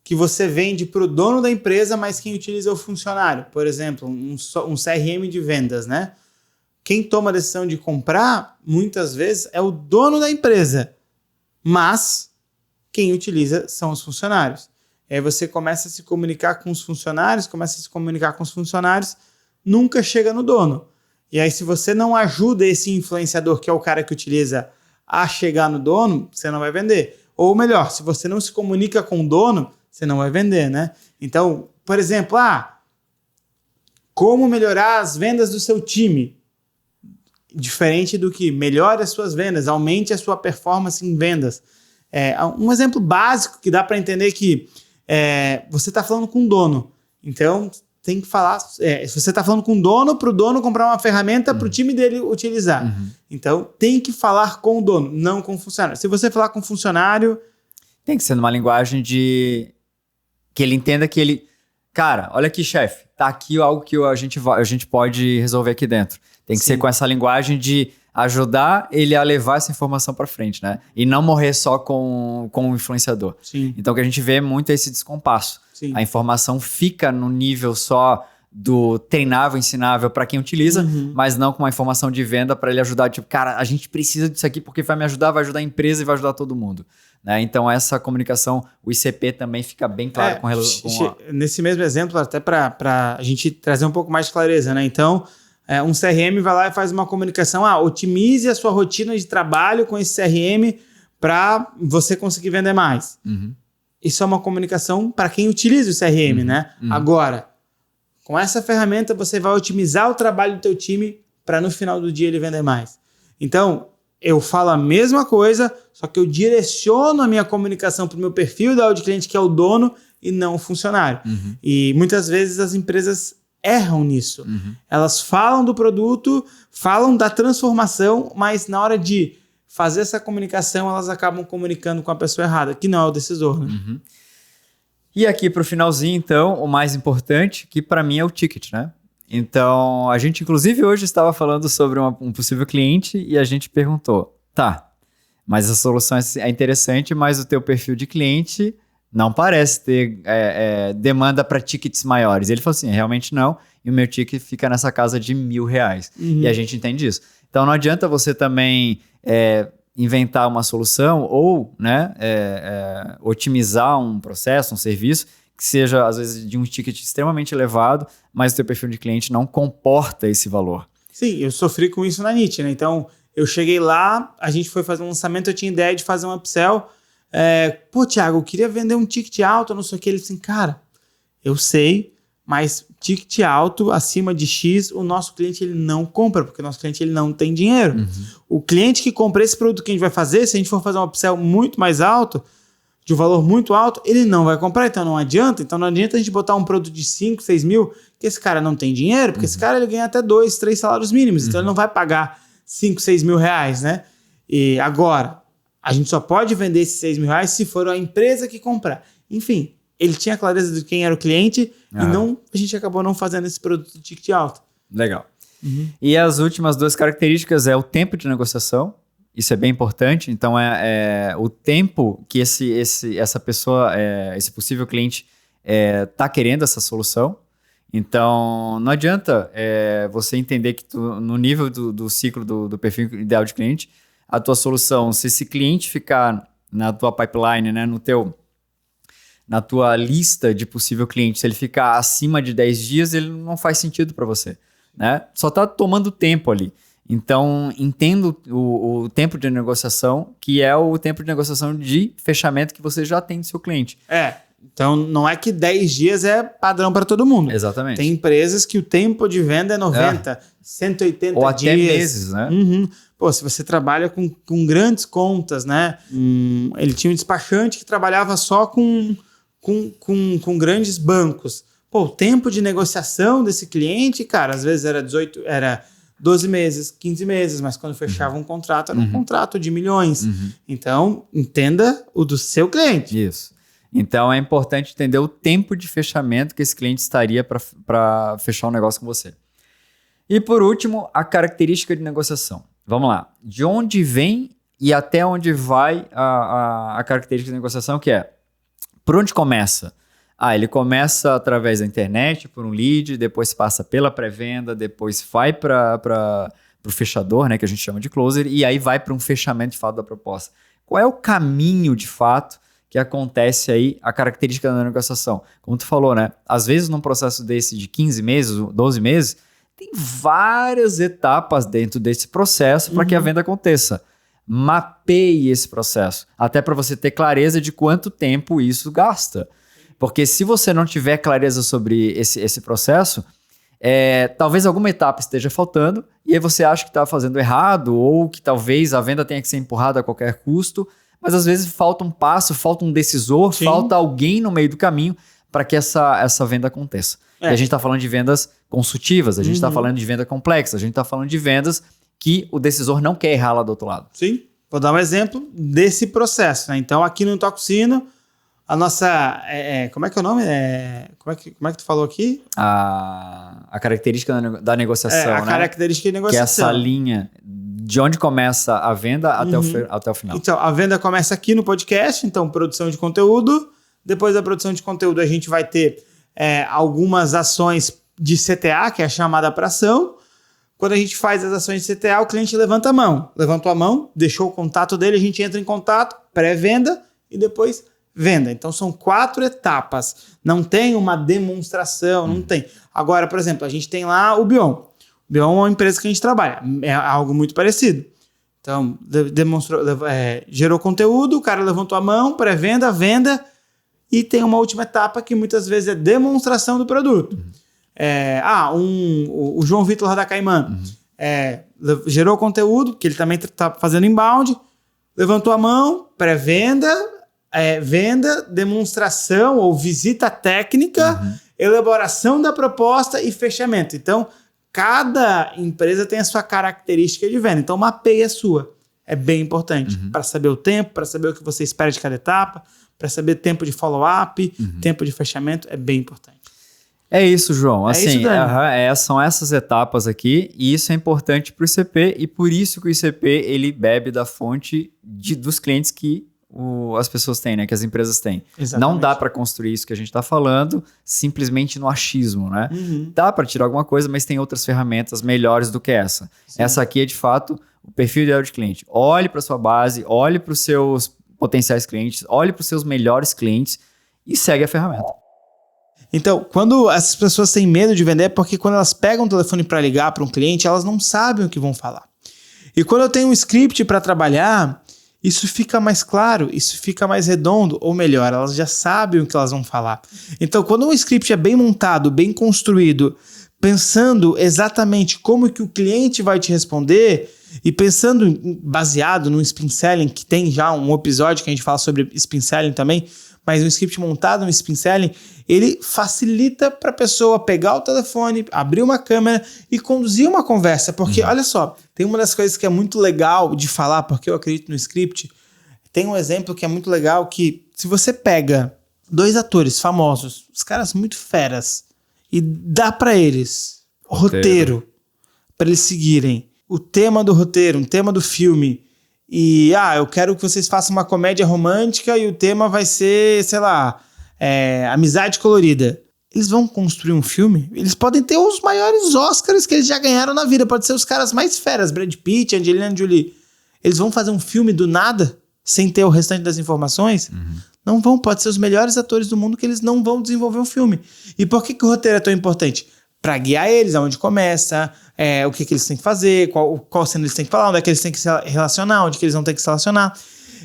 que você vende para o dono da empresa, mas quem utiliza é o funcionário. Por exemplo, um CRM de vendas, né? Quem toma a decisão de comprar, muitas vezes, é o dono da empresa, mas quem utiliza são os funcionários. E aí você começa a se comunicar com os funcionários, nunca chega no dono. E aí se você não ajuda esse influenciador, que é o cara que utiliza, a chegar no dono, você não vai vender. Ou melhor, se você não se comunica com o dono, você não vai vender, né? Então, por exemplo, como melhorar as vendas do seu time? Diferente do que melhore as suas vendas, aumente a sua performance em vendas. Um exemplo básico que dá para entender que você está falando com o dono. Então, tem que falar... se você está falando com o dono, para o dono comprar uma ferramenta para o time dele utilizar. Uhum. Então, tem que falar com o dono, não com o funcionário. Se você falar com o funcionário... Tem que ser numa linguagem de... que ele entenda que ele... Cara, olha aqui, chefe. Tá aqui algo que a gente pode resolver aqui dentro. Tem que ser com essa linguagem de ajudar ele a levar essa informação para frente, né? E não morrer só com o influenciador. Sim. Então, o que a gente vê muito é esse descompasso. Sim. A informação fica no nível só do treinável, ensinável para quem utiliza, mas não com uma informação de venda para ele ajudar. Tipo, cara, a gente precisa disso aqui porque vai me ajudar, vai ajudar a empresa e vai ajudar todo mundo. Né? Então, essa comunicação, o ICP também fica bem claro com relação Nesse mesmo exemplo, até para a gente trazer um pouco mais de clareza, né? Então... um CRM vai lá e faz uma comunicação, otimize a sua rotina de trabalho com esse CRM para você conseguir vender mais. Uhum. Isso é uma comunicação para quem utiliza o CRM, né? Uhum. Agora, com essa ferramenta você vai otimizar o trabalho do teu time para no final do dia ele vender mais. Então, eu falo a mesma coisa, só que eu direciono a minha comunicação para o meu perfil ideal de cliente, que é o dono e não o funcionário. Uhum. E muitas vezes as empresas erram nisso. Uhum. Elas falam do produto, falam da transformação, mas na hora de fazer essa comunicação, elas acabam comunicando com a pessoa errada, que não é o decisor. Né? Uhum. E aqui para o finalzinho, então, o mais importante, que para mim é o ticket, né? Então, a gente inclusive hoje estava falando sobre um possível cliente e a gente perguntou, tá, mas a solução é interessante, mas o teu perfil de cliente... não parece ter demanda para tickets maiores. Ele falou assim, realmente não, e o meu ticket fica nessa casa de R$1.000. Uhum. E a gente entende isso. Então não adianta você também inventar uma solução ou otimizar um processo, um serviço, que seja, às vezes, de um ticket extremamente elevado, mas o teu perfil de cliente não comporta esse valor. Sim, eu sofri com isso na NIT, né? Então, eu cheguei lá, a gente foi fazer um lançamento, eu tinha ideia de fazer um upsell. Thiago, eu queria vender um ticket alto, não sei o que. Ele disse assim, cara, eu sei, mas ticket alto, acima de X, o nosso cliente ele não compra, porque o nosso cliente ele não tem dinheiro. Uhum. O cliente que compra esse produto que a gente vai fazer, se a gente for fazer um upsell muito mais alto, de um valor muito alto, ele não vai comprar, então não adianta. Então não adianta a gente botar um produto de 5, 6 mil, que esse cara não tem dinheiro, porque esse cara ele ganha até 2, 3 salários mínimos, então ele não vai pagar 5, 6 mil reais, né? E agora... a gente só pode vender esses R$6.000 se for a empresa que comprar. Enfim, ele tinha clareza de quem era o cliente e a gente acabou não fazendo esse produto de ticket alto. Legal. E as últimas 2 características é o tempo de negociação. Isso é bem importante. Então, é o tempo que essa pessoa, esse possível cliente, está querendo essa solução. Então, não adianta você entender que no nível do ciclo do perfil ideal de cliente, a tua solução, se esse cliente ficar na tua pipeline, né, na tua lista de possível cliente, se ele ficar acima de 10 dias, ele não faz sentido para você, né? Só está tomando tempo ali. Então, entendo o tempo de negociação, que é o tempo de negociação de fechamento que você já tem do seu cliente. Então não é que 10 dias é padrão para todo mundo. Exatamente. Tem empresas que o tempo de venda é 90, 180 dias. Ou até meses, né? Pô, se você trabalha com grandes contas, né? Ele tinha um despachante que trabalhava só com grandes bancos. Pô, o tempo de negociação desse cliente, cara, às vezes era 12 meses, 15 meses, mas quando fechava um contrato, era um contrato de milhões. Então, entenda o do seu cliente. Isso. Então, é importante entender o tempo de fechamento que esse cliente estaria para fechar um negócio com você. E, por último, a característica de negociação. Vamos lá. De onde vem e até onde vai a característica de negociação, que é, por onde começa? Ele começa através da internet, por um lead, depois passa pela pré-venda, depois vai para o fechador, né, que a gente chama de closer, e aí vai para um fechamento de fato da proposta. Qual é o caminho de fato que acontece aí, a característica da negociação? Como tu falou, né? Às vezes num processo desse de 15 meses, 12 meses, tem várias etapas dentro desse processo para que a venda aconteça. Mapeie esse processo, até para você ter clareza de quanto tempo isso gasta. Porque se você não tiver clareza sobre esse processo, talvez alguma etapa esteja faltando e aí você acha que está fazendo errado ou que talvez a venda tenha que ser empurrada a qualquer custo, mas às vezes falta um passo, falta um decisor, falta alguém no meio do caminho para que essa venda aconteça. E a gente está falando de vendas consultivas, a gente está falando de venda complexa, a gente está falando de vendas que o decisor não quer errar lá do outro lado. Sim, vou dar um exemplo desse processo, né? Então, aqui no Toca o Sino, a nossa... como é que é o nome? Como é que tu falou aqui? A característica da negociação, a característica de negociação. Que é essa linha de onde começa a venda até o final. Então, a venda começa aqui no podcast, então produção de conteúdo. Depois da produção de conteúdo, a gente vai ter algumas ações de CTA, que é a chamada para ação. Quando a gente faz as ações de CTA, o cliente levanta a mão. Levantou a mão, deixou o contato dele, a gente entra em contato, pré-venda e depois venda. Então, são 4 etapas. Não tem uma demonstração, não tem. Agora, por exemplo, a gente tem lá o Bion. O Bion é uma empresa que a gente trabalha. É algo muito parecido. Então, gerou conteúdo, o cara levantou a mão, pré-venda, venda, e tem uma última etapa que muitas vezes é demonstração do produto. O João Vitor lá da Caimã gerou conteúdo, que ele também está fazendo inbound, levantou a mão, pré-venda, venda, demonstração ou visita técnica, elaboração da proposta e fechamento. Então, cada empresa tem a sua característica de venda. Então, mapeie a sua. É bem importante para saber o tempo, para saber o que você espera de cada etapa, para saber tempo de follow-up, tempo de fechamento. É bem importante. É isso, João. Assim, isso, são essas etapas aqui e isso é importante para o ICP e por isso que o ICP ele bebe da fonte dos clientes que as pessoas têm, né? Que as empresas têm. Exatamente. Não dá para construir isso que a gente está falando simplesmente no achismo, né? Dá para tirar alguma coisa, mas tem outras ferramentas melhores do que essa. Sim. Essa aqui é, de fato, o perfil ideal de cliente. Olhe para sua base, olhe para os seus potenciais clientes, olhe para os seus melhores clientes e segue a ferramenta. Então, quando essas pessoas têm medo de vender, é porque quando elas pegam o telefone para ligar para um cliente, elas não sabem o que vão falar. E quando eu tenho um script para trabalhar, isso fica mais claro, isso fica mais redondo, ou melhor, elas já sabem o que elas vão falar. Então, quando um script é bem montado, bem construído, pensando exatamente como que o cliente vai te responder e pensando baseado no spin selling, que tem já um episódio que a gente fala sobre spin selling também, mas um script montado no spin selling, ele facilita para a pessoa pegar o telefone, abrir uma câmera e conduzir uma conversa. Porque, olha só, tem uma das coisas que é muito legal de falar, porque eu acredito no script, tem um exemplo que é muito legal, que se você pega 2 atores famosos, os caras muito feras, e dá para eles roteiro para eles seguirem o tema do roteiro, um tema do filme, e eu quero que vocês façam uma comédia romântica e o tema vai ser, sei lá, amizade colorida. Eles vão construir um filme, eles podem ter os maiores Oscars que eles já ganharam na vida, pode ser os caras mais feras, Brad Pitt, Angelina Jolie. Eles vão fazer um filme do nada, sem ter o restante das informações? Não vão, pode ser os melhores atores do mundo que eles não vão desenvolver um filme. E por que o roteiro é tão importante? Para guiar eles, aonde começa, o que eles têm que fazer, qual cena eles têm que falar, onde é que eles têm que se relacionar, onde que eles não têm que se relacionar.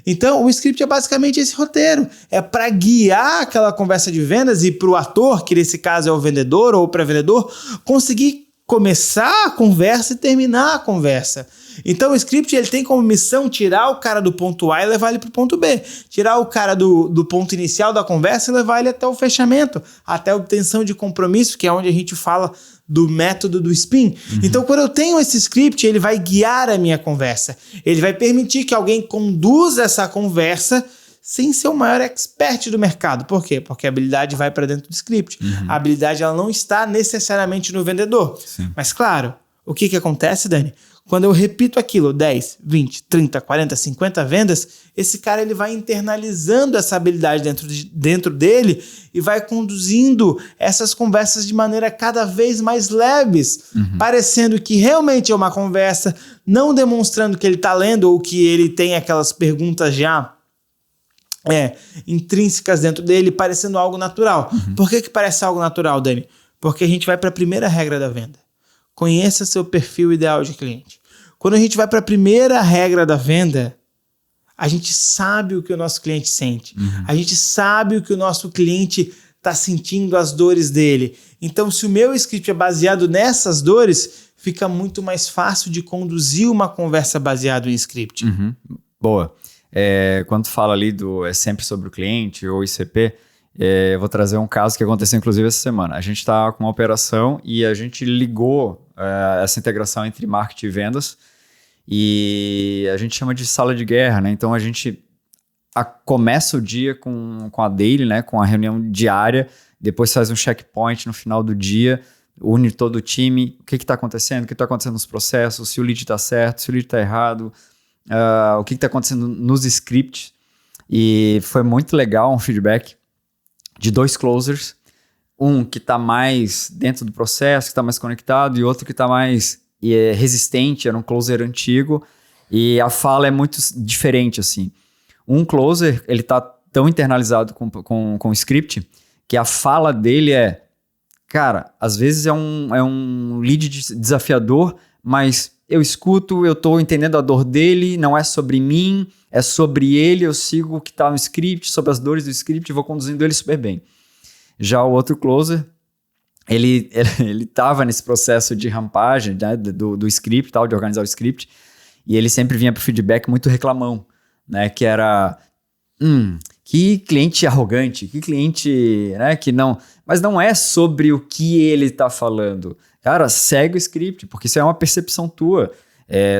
Então, o script é basicamente esse roteiro. É para guiar aquela conversa de vendas e para o ator, que nesse caso é o vendedor ou o pré-vendedor, conseguir começar a conversa e terminar a conversa. Então, o script ele tem como missão tirar o cara do ponto A e levar ele para o ponto B. Tirar o cara do ponto inicial da conversa e levar ele até o fechamento, até a obtenção de compromisso, que é onde a gente fala do método do SPIN. Então, quando eu tenho esse script, ele vai guiar a minha conversa. Ele vai permitir que alguém conduza essa conversa sem ser o maior expert do mercado. Por quê? Porque a habilidade vai para dentro do script. A habilidade ela não está necessariamente no vendedor. Sim. Mas, claro, o que acontece, Dani? Quando eu repito aquilo 10, 20, 30, 40, 50 vendas, esse cara ele vai internalizando essa habilidade dentro dele e vai conduzindo essas conversas de maneira cada vez mais leves, parecendo que realmente é uma conversa, não demonstrando que ele está lendo ou que ele tem aquelas perguntas já intrínsecas dentro dele, parecendo algo natural. Por que parece algo natural, Dani? Porque a gente vai para a primeira regra da venda. Conheça seu perfil ideal de cliente. Quando a gente vai para a primeira regra da venda, a gente sabe o que o nosso cliente sente. A gente sabe o que o nosso cliente está sentindo, as dores dele. Então, se o meu script é baseado nessas dores, fica muito mais fácil de conduzir uma conversa baseada em script. Boa. Quando tu fala ali é sempre sobre o cliente ou ICP, eu vou trazer um caso que aconteceu inclusive essa semana. A gente está com uma operação e a gente ligou essa integração entre marketing e vendas e a gente chama de sala de guerra, né? Então a gente começa o dia com a daily, né? Com a reunião diária, depois faz um checkpoint no final do dia, une todo o time, o que está acontecendo, o que está acontecendo nos processos, se o lead está certo, se o lead está errado, o que está acontecendo nos scripts. E foi muito legal um feedback de 2 closers, um que está mais dentro do processo, que está mais conectado, e outro que está mais resistente, era um closer antigo, e a fala é muito diferente, assim. Um closer, ele está tão internalizado com o script, que a fala dele cara, às vezes é um lead desafiador, mas eu escuto, eu estou entendendo a dor dele, não é sobre mim, é sobre ele, eu sigo o que está no script, sobre as dores do script e vou conduzindo ele super bem. Já o outro closer, ele estava nesse processo de rampagem, né, do script, tal, de organizar o script, e ele sempre vinha para o feedback muito reclamão, né, que era, que cliente arrogante, que cliente, né, que não... Mas não é sobre o que ele está falando. Cara, segue o script, porque isso é uma percepção tua.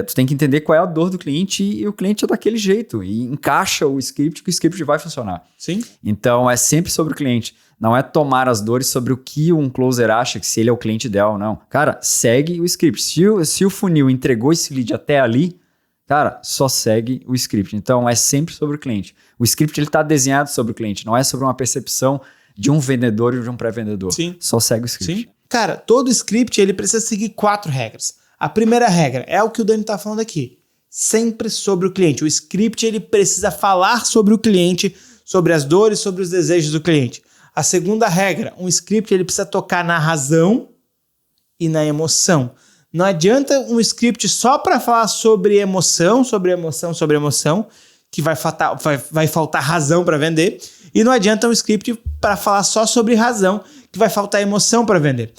Tu tem que entender qual é a dor do cliente e o cliente é daquele jeito. E encaixa o script que o script vai funcionar. Sim. Então, é sempre sobre o cliente. Não é tomar as dores sobre o que um closer acha, que se ele é o cliente ideal ou não. Cara, segue o script. Se o funil entregou esse lead até ali, cara, só segue o script. Então, é sempre sobre o cliente. O script está desenhado sobre o cliente, não é sobre uma percepção de um vendedor e de um pré-vendedor. Sim. Só segue o script. Sim. Cara, todo script ele precisa seguir 4 regras. A primeira regra é o que o Dani está falando aqui. Sempre sobre o cliente. O script ele precisa falar sobre o cliente, sobre as dores, sobre os desejos do cliente. A segunda regra, um script ele precisa tocar na razão e na emoção. Não adianta um script só para falar sobre emoção, que vai faltar razão para vender. E não adianta um script para falar só sobre razão, que vai faltar emoção para vender.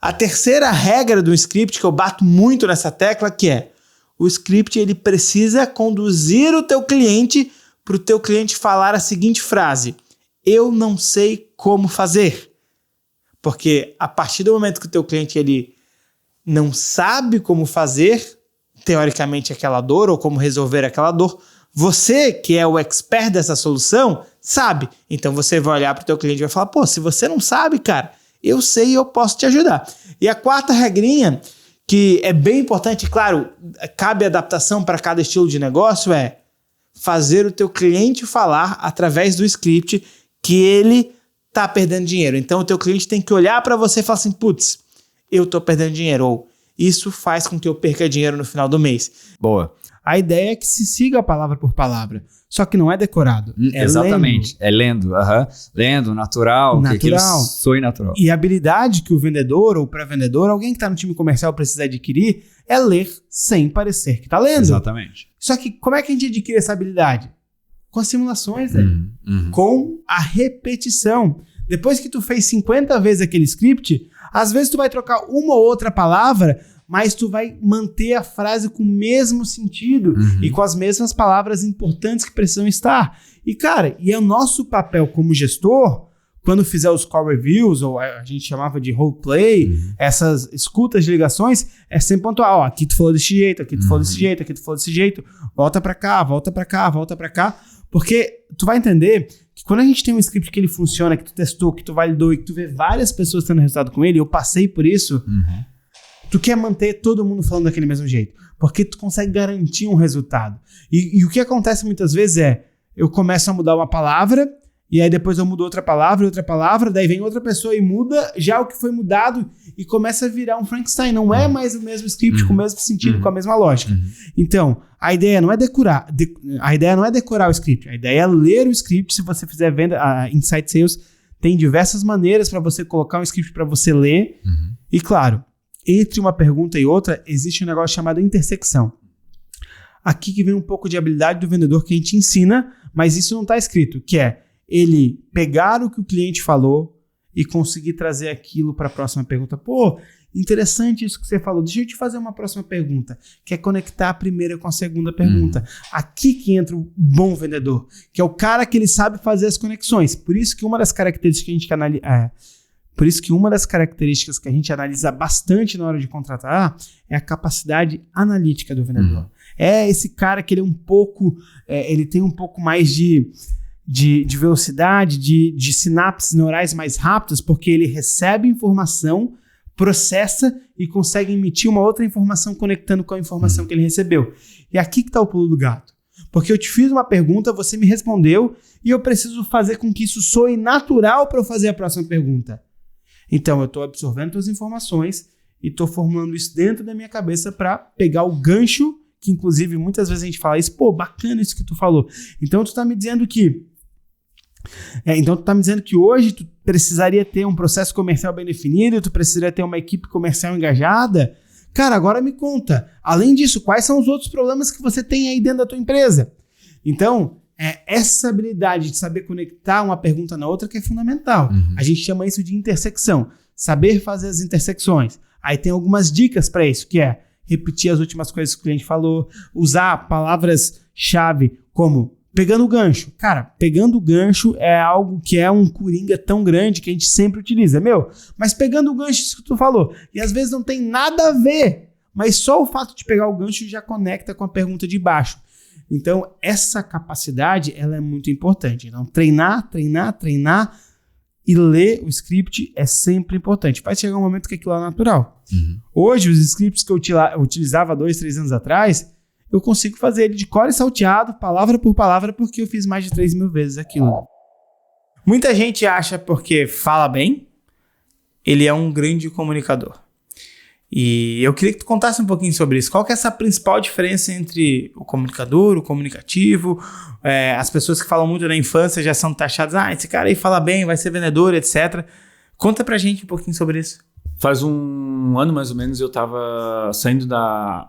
A terceira regra do script, que eu bato muito nessa tecla, que é o script ele precisa conduzir o teu cliente para o teu cliente falar a seguinte frase: eu não sei como fazer. Porque a partir do momento que o teu cliente ele não sabe como fazer, teoricamente, aquela dor ou como resolver aquela dor, você, que é o expert dessa solução, sabe. Então você vai olhar para o teu cliente e vai falar: pô, se você não sabe, cara, eu sei e eu posso te ajudar. E a quarta regrinha, que é bem importante, claro, cabe adaptação para cada estilo de negócio, é fazer o teu cliente falar através do script que ele tá perdendo dinheiro. Então o teu cliente tem que olhar para você e falar assim, putz, eu tô perdendo dinheiro, ou isso faz com que eu perca dinheiro no final do mês. Boa. A ideia é que se siga palavra por palavra, só que não é decorado. Exatamente. É lendo. Lendo, natural. Que aquilo soe natural. E a habilidade que o vendedor ou o pré-vendedor, alguém que está no time comercial precisa adquirir, é ler sem parecer que está lendo. Exatamente. Só que como é que a gente adquire essa habilidade? Com as simulações, né? Com a repetição. Depois que tu fez 50 vezes aquele script, às vezes tu vai trocar uma ou outra palavra, mas tu vai manter a frase com o mesmo sentido e com as mesmas palavras importantes que precisam estar. E, cara, é o nosso papel como gestor, quando fizer os call reviews, ou a gente chamava de roleplay, essas escutas de ligações, é sempre pontuar, ó, aqui tu falou desse jeito, aqui tu falou desse jeito, aqui tu falou desse jeito, volta pra cá, volta pra cá, volta pra cá, porque tu vai entender que quando a gente tem um script que ele funciona, que tu testou, que tu validou e que tu vê várias pessoas tendo resultado com ele, eu passei por isso, tu quer manter todo mundo falando daquele mesmo jeito, porque tu consegue garantir um resultado. E o que acontece muitas vezes é, eu começo a mudar uma palavra, e aí depois eu mudo outra palavra, daí vem outra pessoa e muda já o que foi mudado e começa a virar um Frankenstein. Não é mais o mesmo script com o mesmo sentido, com a mesma lógica. Então, a ideia não é decorar o script, a ideia é ler o script. Se você fizer venda, a Insight Sales tem diversas maneiras para você colocar um script para você ler. E claro, entre uma pergunta e outra, existe um negócio chamado intersecção. Aqui que vem um pouco de habilidade do vendedor que a gente ensina, mas isso não está escrito, que é ele pegar o que o cliente falou e conseguir trazer aquilo para a próxima pergunta. Pô, interessante isso que você falou. Deixa eu te fazer uma próxima pergunta, que é conectar a primeira com a segunda pergunta. Aqui que entra o bom vendedor, que é o cara que ele sabe fazer as conexões. Por isso que uma das características que a gente analisa bastante na hora de contratar é a capacidade analítica do vendedor. É esse cara que ele é um pouco, ele tem um pouco mais de velocidade, de sinapses neurais mais rápidas, porque ele recebe informação, processa e consegue emitir uma outra informação conectando com a informação que ele recebeu. E aqui que está o pulo do gato. Porque eu te fiz uma pergunta, você me respondeu e eu preciso fazer com que isso soe natural para eu fazer a próxima pergunta. Então eu estou absorvendo as informações e estou formulando isso dentro da minha cabeça para pegar o gancho, que inclusive muitas vezes a gente fala isso, pô, bacana isso que tu falou. Então tu está me dizendo que hoje tu precisaria ter um processo comercial bem definido, tu precisaria ter uma equipe comercial engajada. Cara, agora me conta, além disso, quais são os outros problemas que você tem aí dentro da tua empresa? Então, essa habilidade de saber conectar uma pergunta na outra que é fundamental. A gente chama isso de intersecção, saber fazer as intersecções. Aí tem algumas dicas para isso, que é repetir as últimas coisas que o cliente falou, usar palavras-chave como pegando o gancho. Cara, pegando o gancho é algo que é um coringa tão grande que a gente sempre utiliza. Mas pegando o gancho, isso que tu falou. E às vezes não tem nada a ver, mas só o fato de pegar o gancho já conecta com a pergunta de baixo. Então, essa capacidade, ela é muito importante. Então, treinar e ler o script é sempre importante. Vai chegar um momento que aquilo é natural. Hoje, os scripts que eu utilizava 2-3 anos atrás, eu consigo fazer ele de cor e salteado, palavra por palavra, porque eu fiz mais de 3.000 vezes aquilo. Muita gente acha porque fala bem, ele é um grande comunicador. E eu queria que tu contasse um pouquinho sobre isso. Qual que é essa principal diferença entre o comunicador, o comunicativo? As pessoas que falam muito na infância já são taxadas, esse cara aí fala bem, vai ser vendedor, etc. Conta pra gente um pouquinho sobre isso. Faz um ano mais ou menos eu tava saindo da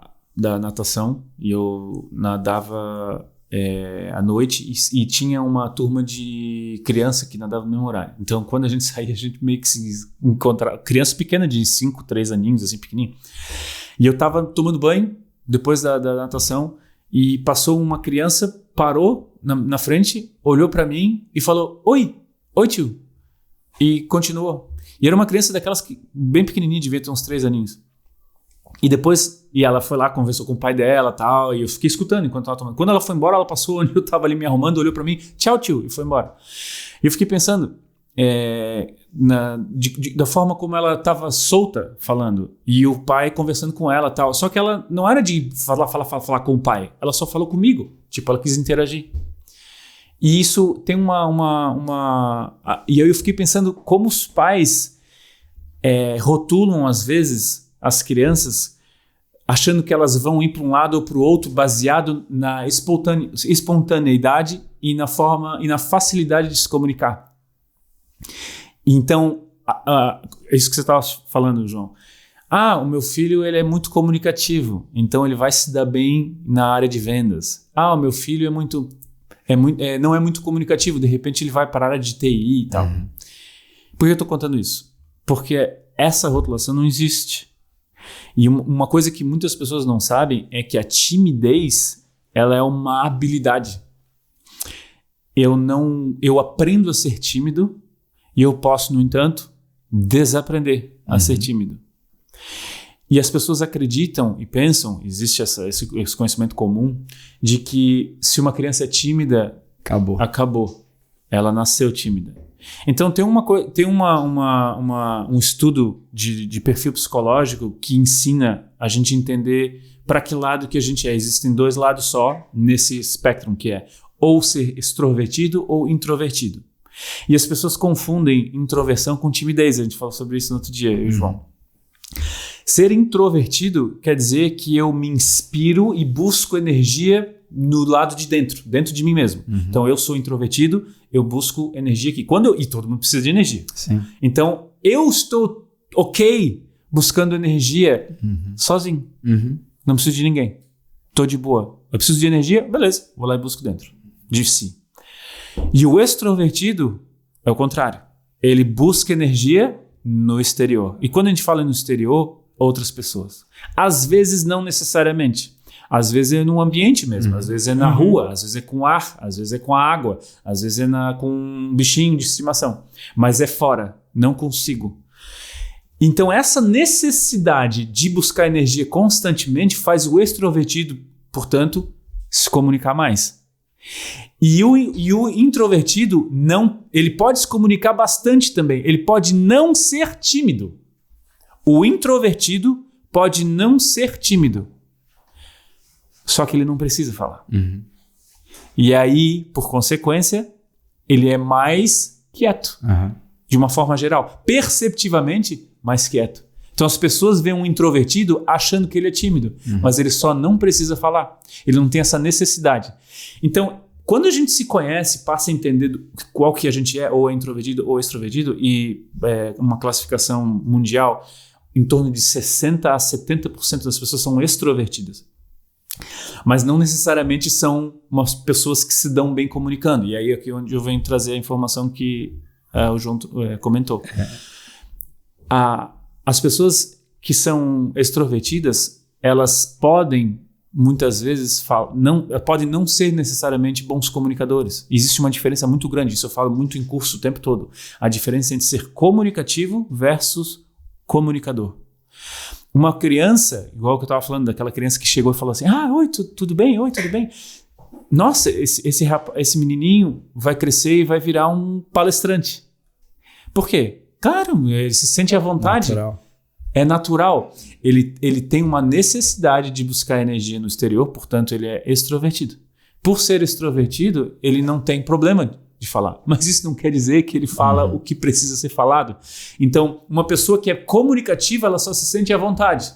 natação e eu nadava à noite e tinha uma turma de criança que nadava no mesmo horário. Então, quando a gente saía, a gente meio que se encontrava. Criança pequena de 5, 3 aninhos, assim, pequenininho. E eu tava tomando banho depois da natação e passou uma criança, parou na frente, olhou pra mim e falou, Oi tio. E continuou. E era uma criança daquelas que, bem pequenininha, devia ter uns 3 aninhos. E depois, ela foi lá, conversou com o pai dela e tal, e eu fiquei escutando enquanto ela tomando. Quando ela foi embora, ela passou onde eu tava ali me arrumando, olhou pra mim, tchau tio, e foi embora. E eu fiquei pensando, da forma como ela estava solta falando, e o pai conversando com ela e tal. Só que ela não era de falar com o pai, ela só falou comigo. Tipo, ela quis interagir. E isso tem e aí eu fiquei pensando como os pais rotulam, às vezes, as crianças, achando que elas vão ir para um lado ou para o outro, baseado na espontaneidade e na facilidade de se comunicar. Então, é isso que você estava falando, João. O meu filho ele é muito comunicativo, então ele vai se dar bem na área de vendas. O meu filho não é muito comunicativo, de repente ele vai para a área de TI e tal. Por que eu estou contando isso? Porque essa rotulação não existe. E uma coisa que muitas pessoas não sabem é que a timidez, ela é uma habilidade. Eu aprendo a ser tímido e eu posso, no entanto, desaprender a ser tímido. E as pessoas acreditam e pensam, existe esse conhecimento comum, de que se uma criança é tímida, acabou. Ela nasceu tímida. Então tem um estudo de perfil psicológico que ensina a gente entender para que lado que a gente é. Existem 2 lados só nesse espectro, que é ou ser extrovertido ou introvertido. E as pessoas confundem introversão com timidez. A gente falou sobre isso no outro dia, eu e o João. Ser introvertido quer dizer que eu me inspiro e busco energia no lado de dentro de mim mesmo. Então eu sou introvertido, eu busco energia aqui. E todo mundo precisa de energia. Sim. Então eu estou ok buscando energia sozinho. Não preciso de ninguém. Tô de boa. Eu preciso de energia? Beleza, vou lá e busco dentro de si. E o extrovertido é o contrário. Ele busca energia no exterior. E quando a gente fala no exterior, outras pessoas. Às vezes não necessariamente. Às vezes é no ambiente mesmo. Às vezes é na rua. Às vezes é com ar. Às vezes é com a água. Às vezes é com um bichinho de estimação. Mas é fora. Não consigo. Então essa necessidade de buscar energia constantemente faz o extrovertido, portanto, se comunicar mais. E o introvertido, ele pode se comunicar bastante também. Ele pode não ser tímido. O introvertido pode não ser tímido. Só que ele não precisa falar. E aí, por consequência, ele é mais quieto. De uma forma geral. Perceptivamente, mais quieto. Então as pessoas veem um introvertido achando que ele é tímido. Mas ele só não precisa falar. Ele não tem essa necessidade. Então, quando a gente se conhece, passa a entender qual que a gente é, ou é introvertido ou extrovertido, e uma classificação mundial, em torno de 60% a 70% das pessoas são extrovertidas. Mas não necessariamente são umas pessoas que se dão bem comunicando. E aí é aqui onde eu venho trazer a informação que o João comentou. As pessoas que são extrovertidas, elas podem, muitas vezes, podem não ser necessariamente bons comunicadores. Existe uma diferença muito grande, isso eu falo muito em curso o tempo todo. A diferença entre ser comunicativo versus comunicador. Uma criança, igual que eu estava falando, daquela criança que chegou e falou assim, oi, tudo bem? Oi, tudo bem? Nossa, esse menininho vai crescer e vai virar um palestrante. Por quê? Claro, ele se sente à vontade. Natural. É natural. Ele tem uma necessidade de buscar energia no exterior, portanto, ele é extrovertido. Por ser extrovertido, ele não tem problema de falar. Mas isso não quer dizer que ele fala o que precisa ser falado. Então, uma pessoa que é comunicativa, ela só se sente à vontade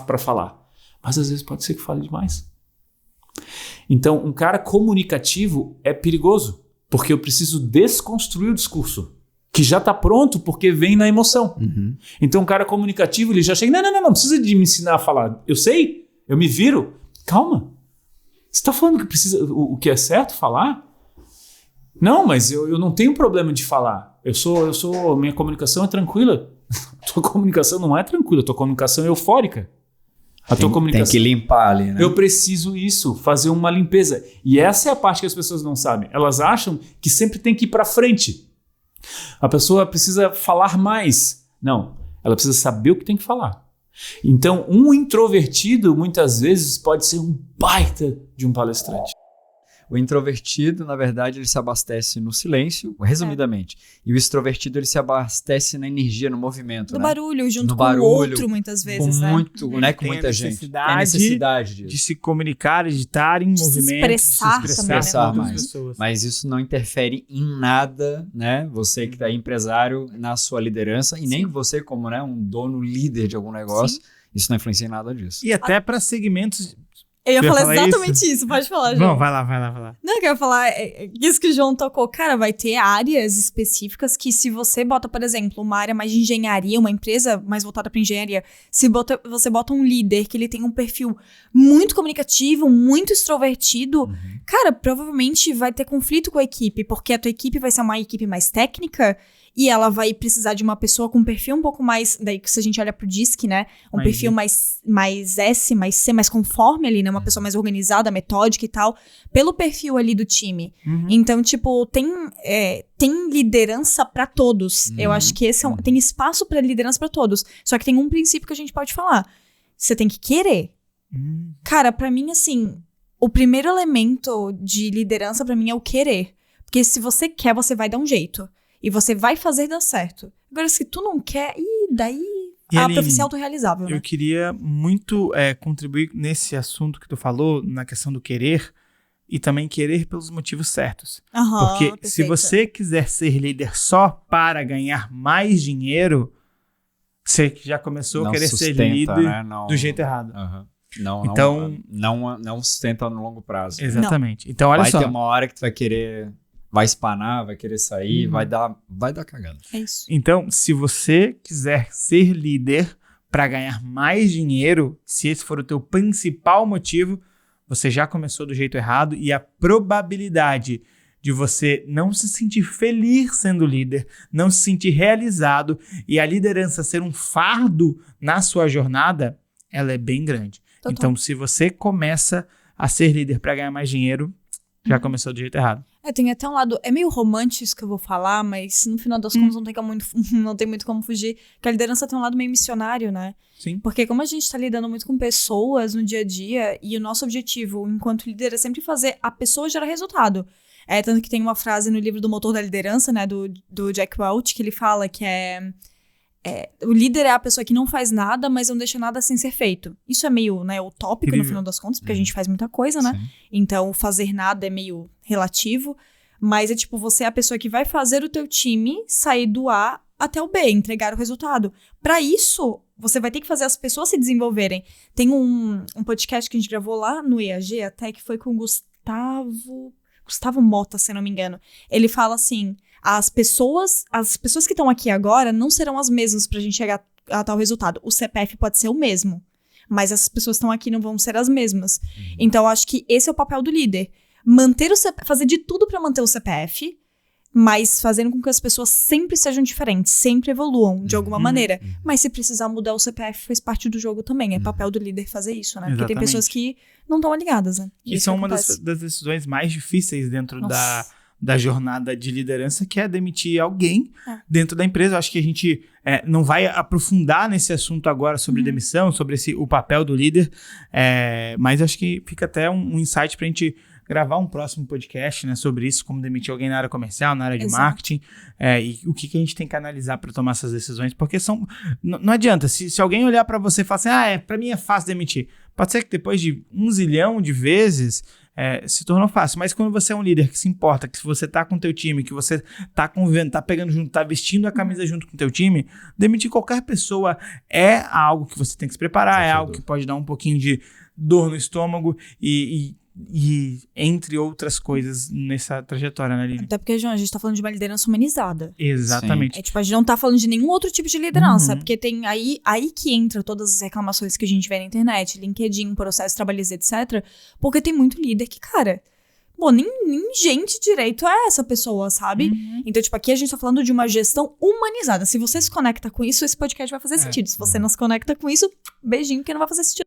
para falar. Mas às vezes pode ser que fale demais. Então, um cara comunicativo é perigoso, porque eu preciso desconstruir o discurso, que já está pronto porque vem na emoção. Então, um cara comunicativo, ele já chega, não precisa de me ensinar a falar. Eu sei, eu me viro. Calma. Você está falando que precisa, o que é certo falar? Não, mas eu não tenho problema de falar. Minha comunicação é tranquila. Tua comunicação não é tranquila, tua comunicação é eufórica. Tem que limpar ali, né? Eu preciso fazer uma limpeza. E essa é a parte que as pessoas não sabem. Elas acham que sempre tem que ir para frente. A pessoa precisa falar mais. Não, ela precisa saber o que tem que falar. Então, um introvertido, muitas vezes, pode ser um baita de um palestrante. O introvertido, na verdade, ele se abastece no silêncio, resumidamente. E o extrovertido, ele se abastece na energia, no movimento, No né? barulho, junto No com barulho, o outro, muitas vezes, com né? muito, né? Com Tem a muita gente. necessidade Tem a necessidade de disso. se comunicar, de estar em se movimento, expressar de se também, expressar né? com outras Mais. pessoas. Mas isso não interfere em nada, né? Você que é empresário, na sua liderança, e nem você como, né, um dono líder de algum negócio, isso não influencia em nada disso. E até para segmentos... Eu ia Tu ia falar falar exatamente isso, pode falar, João. Não, vai lá. Não, eu quero falar, isso que o João tocou, cara, vai ter áreas específicas que se você bota, por exemplo, uma área mais de engenharia, uma empresa mais voltada para engenharia, você bota um líder que ele tem um perfil muito comunicativo, muito extrovertido, cara, provavelmente vai ter conflito com a equipe, porque a tua equipe vai ser uma equipe mais técnica e ela vai precisar de uma pessoa com um perfil um pouco mais, daí se a gente olha pro DISC, né, um perfil mais S, mais C, mais conforme ali, né, uma pessoa mais organizada, metódica e tal, pelo perfil ali do time. Então, tipo, tem liderança pra todos. Eu acho que esse tem espaço pra liderança pra todos. Só que tem um princípio que a gente pode falar. Você tem que querer. Cara, pra mim, assim, o primeiro elemento de liderança pra mim é o querer. Porque se você quer, você vai dar um jeito. E você vai fazer dar certo. Agora, se tu não quer, daí a profecia é autorrealizável, né? Eu queria muito contribuir nesse assunto que tu falou, na questão do querer, e também querer pelos motivos certos. Porque perfeito. se você quiser ser líder só para ganhar mais dinheiro, você já começou a querer ser líder, né? Não, do jeito errado. Não sustenta no longo prazo. Exatamente. Então, olha vai só. ter uma hora que tu vai querer... Vai espanar, vai querer sair, vai dar cagada. É isso. Então, se você quiser ser líder para ganhar mais dinheiro, se esse for o teu principal motivo, você já começou do jeito errado e a probabilidade de você não se sentir feliz sendo líder, não se sentir realizado e a liderança ser um fardo na sua jornada, ela é bem grande. Total. Então, se você começa a ser líder para ganhar mais dinheiro, já começou do jeito errado. Tem até um lado, é meio romântico isso que eu vou falar, mas no final das contas não tem muito como fugir, que a liderança tem um lado meio missionário, né? Sim. Porque como a gente tá lidando muito com pessoas no dia a dia, e o nosso objetivo enquanto líder é sempre fazer a pessoa gerar resultado. Tanto que tem uma frase no livro do Motor da Liderança, né, do Jack Welch, que ele fala que o líder é a pessoa que não faz nada, mas não deixa nada sem ser feito. Isso é meio, né, utópico Incrível. no final das contas, porque a gente faz muita coisa, né? Sim. Então, fazer nada é meio relativo, mas é tipo, você é a pessoa que vai fazer o teu time sair do A até o B, entregar o resultado. Pra isso, você vai ter que fazer as pessoas se desenvolverem. Tem um podcast que a gente gravou lá no EAG, até que foi com o Gustavo Mota, se não me engano. Ele fala assim... As pessoas que estão aqui agora não serão as mesmas pra gente chegar a tal resultado. O CPF pode ser o mesmo, mas as pessoas que estão aqui não vão ser as mesmas. Então, eu acho que esse é o papel do líder. Fazer de tudo pra manter o CPF, mas fazendo com que as pessoas sempre sejam diferentes, sempre evoluam de alguma maneira. Mas se precisar mudar o CPF, faz parte do jogo também. É papel do líder fazer isso, né? Porque tem pessoas que não estão ligadas, né? E isso são uma acontece. das decisões mais difíceis dentro Nossa. da jornada de liderança, que é demitir alguém dentro da empresa. Eu acho que a gente não vai aprofundar nesse assunto agora sobre demissão, sobre o papel do líder, mas acho que fica até um insight para a gente gravar um próximo podcast, né, sobre isso, como demitir alguém na área comercial, na área de marketing, e o que a gente tem que analisar para tomar essas decisões, porque não adianta, se alguém olhar para você e falar assim, para mim é fácil demitir, pode ser que depois de 1 zilhão de vezes se tornou fácil, mas quando você é um líder que se importa, que você tá com o teu time, que você tá convivendo, tá pegando junto, tá vestindo a camisa junto com o teu time, demitir qualquer pessoa é algo que você tem que se preparar, é algo que pode dar um pouquinho de dor no estômago e entre outras coisas nessa trajetória, né, Aline? Até porque, João, a gente tá falando de uma liderança humanizada. Exatamente. Tipo, a gente não tá falando de nenhum outro tipo de liderança, porque tem aí que entra todas as reclamações que a gente vê na internet, LinkedIn, processo trabalhista, etc. Porque tem muito líder que, cara, nem gente direito é essa pessoa, sabe? Então, tipo, aqui a gente tá falando de uma gestão humanizada. Se você se conecta com isso, esse podcast vai fazer sentido. Se você não se conecta com isso, beijinho, que não vai fazer sentido.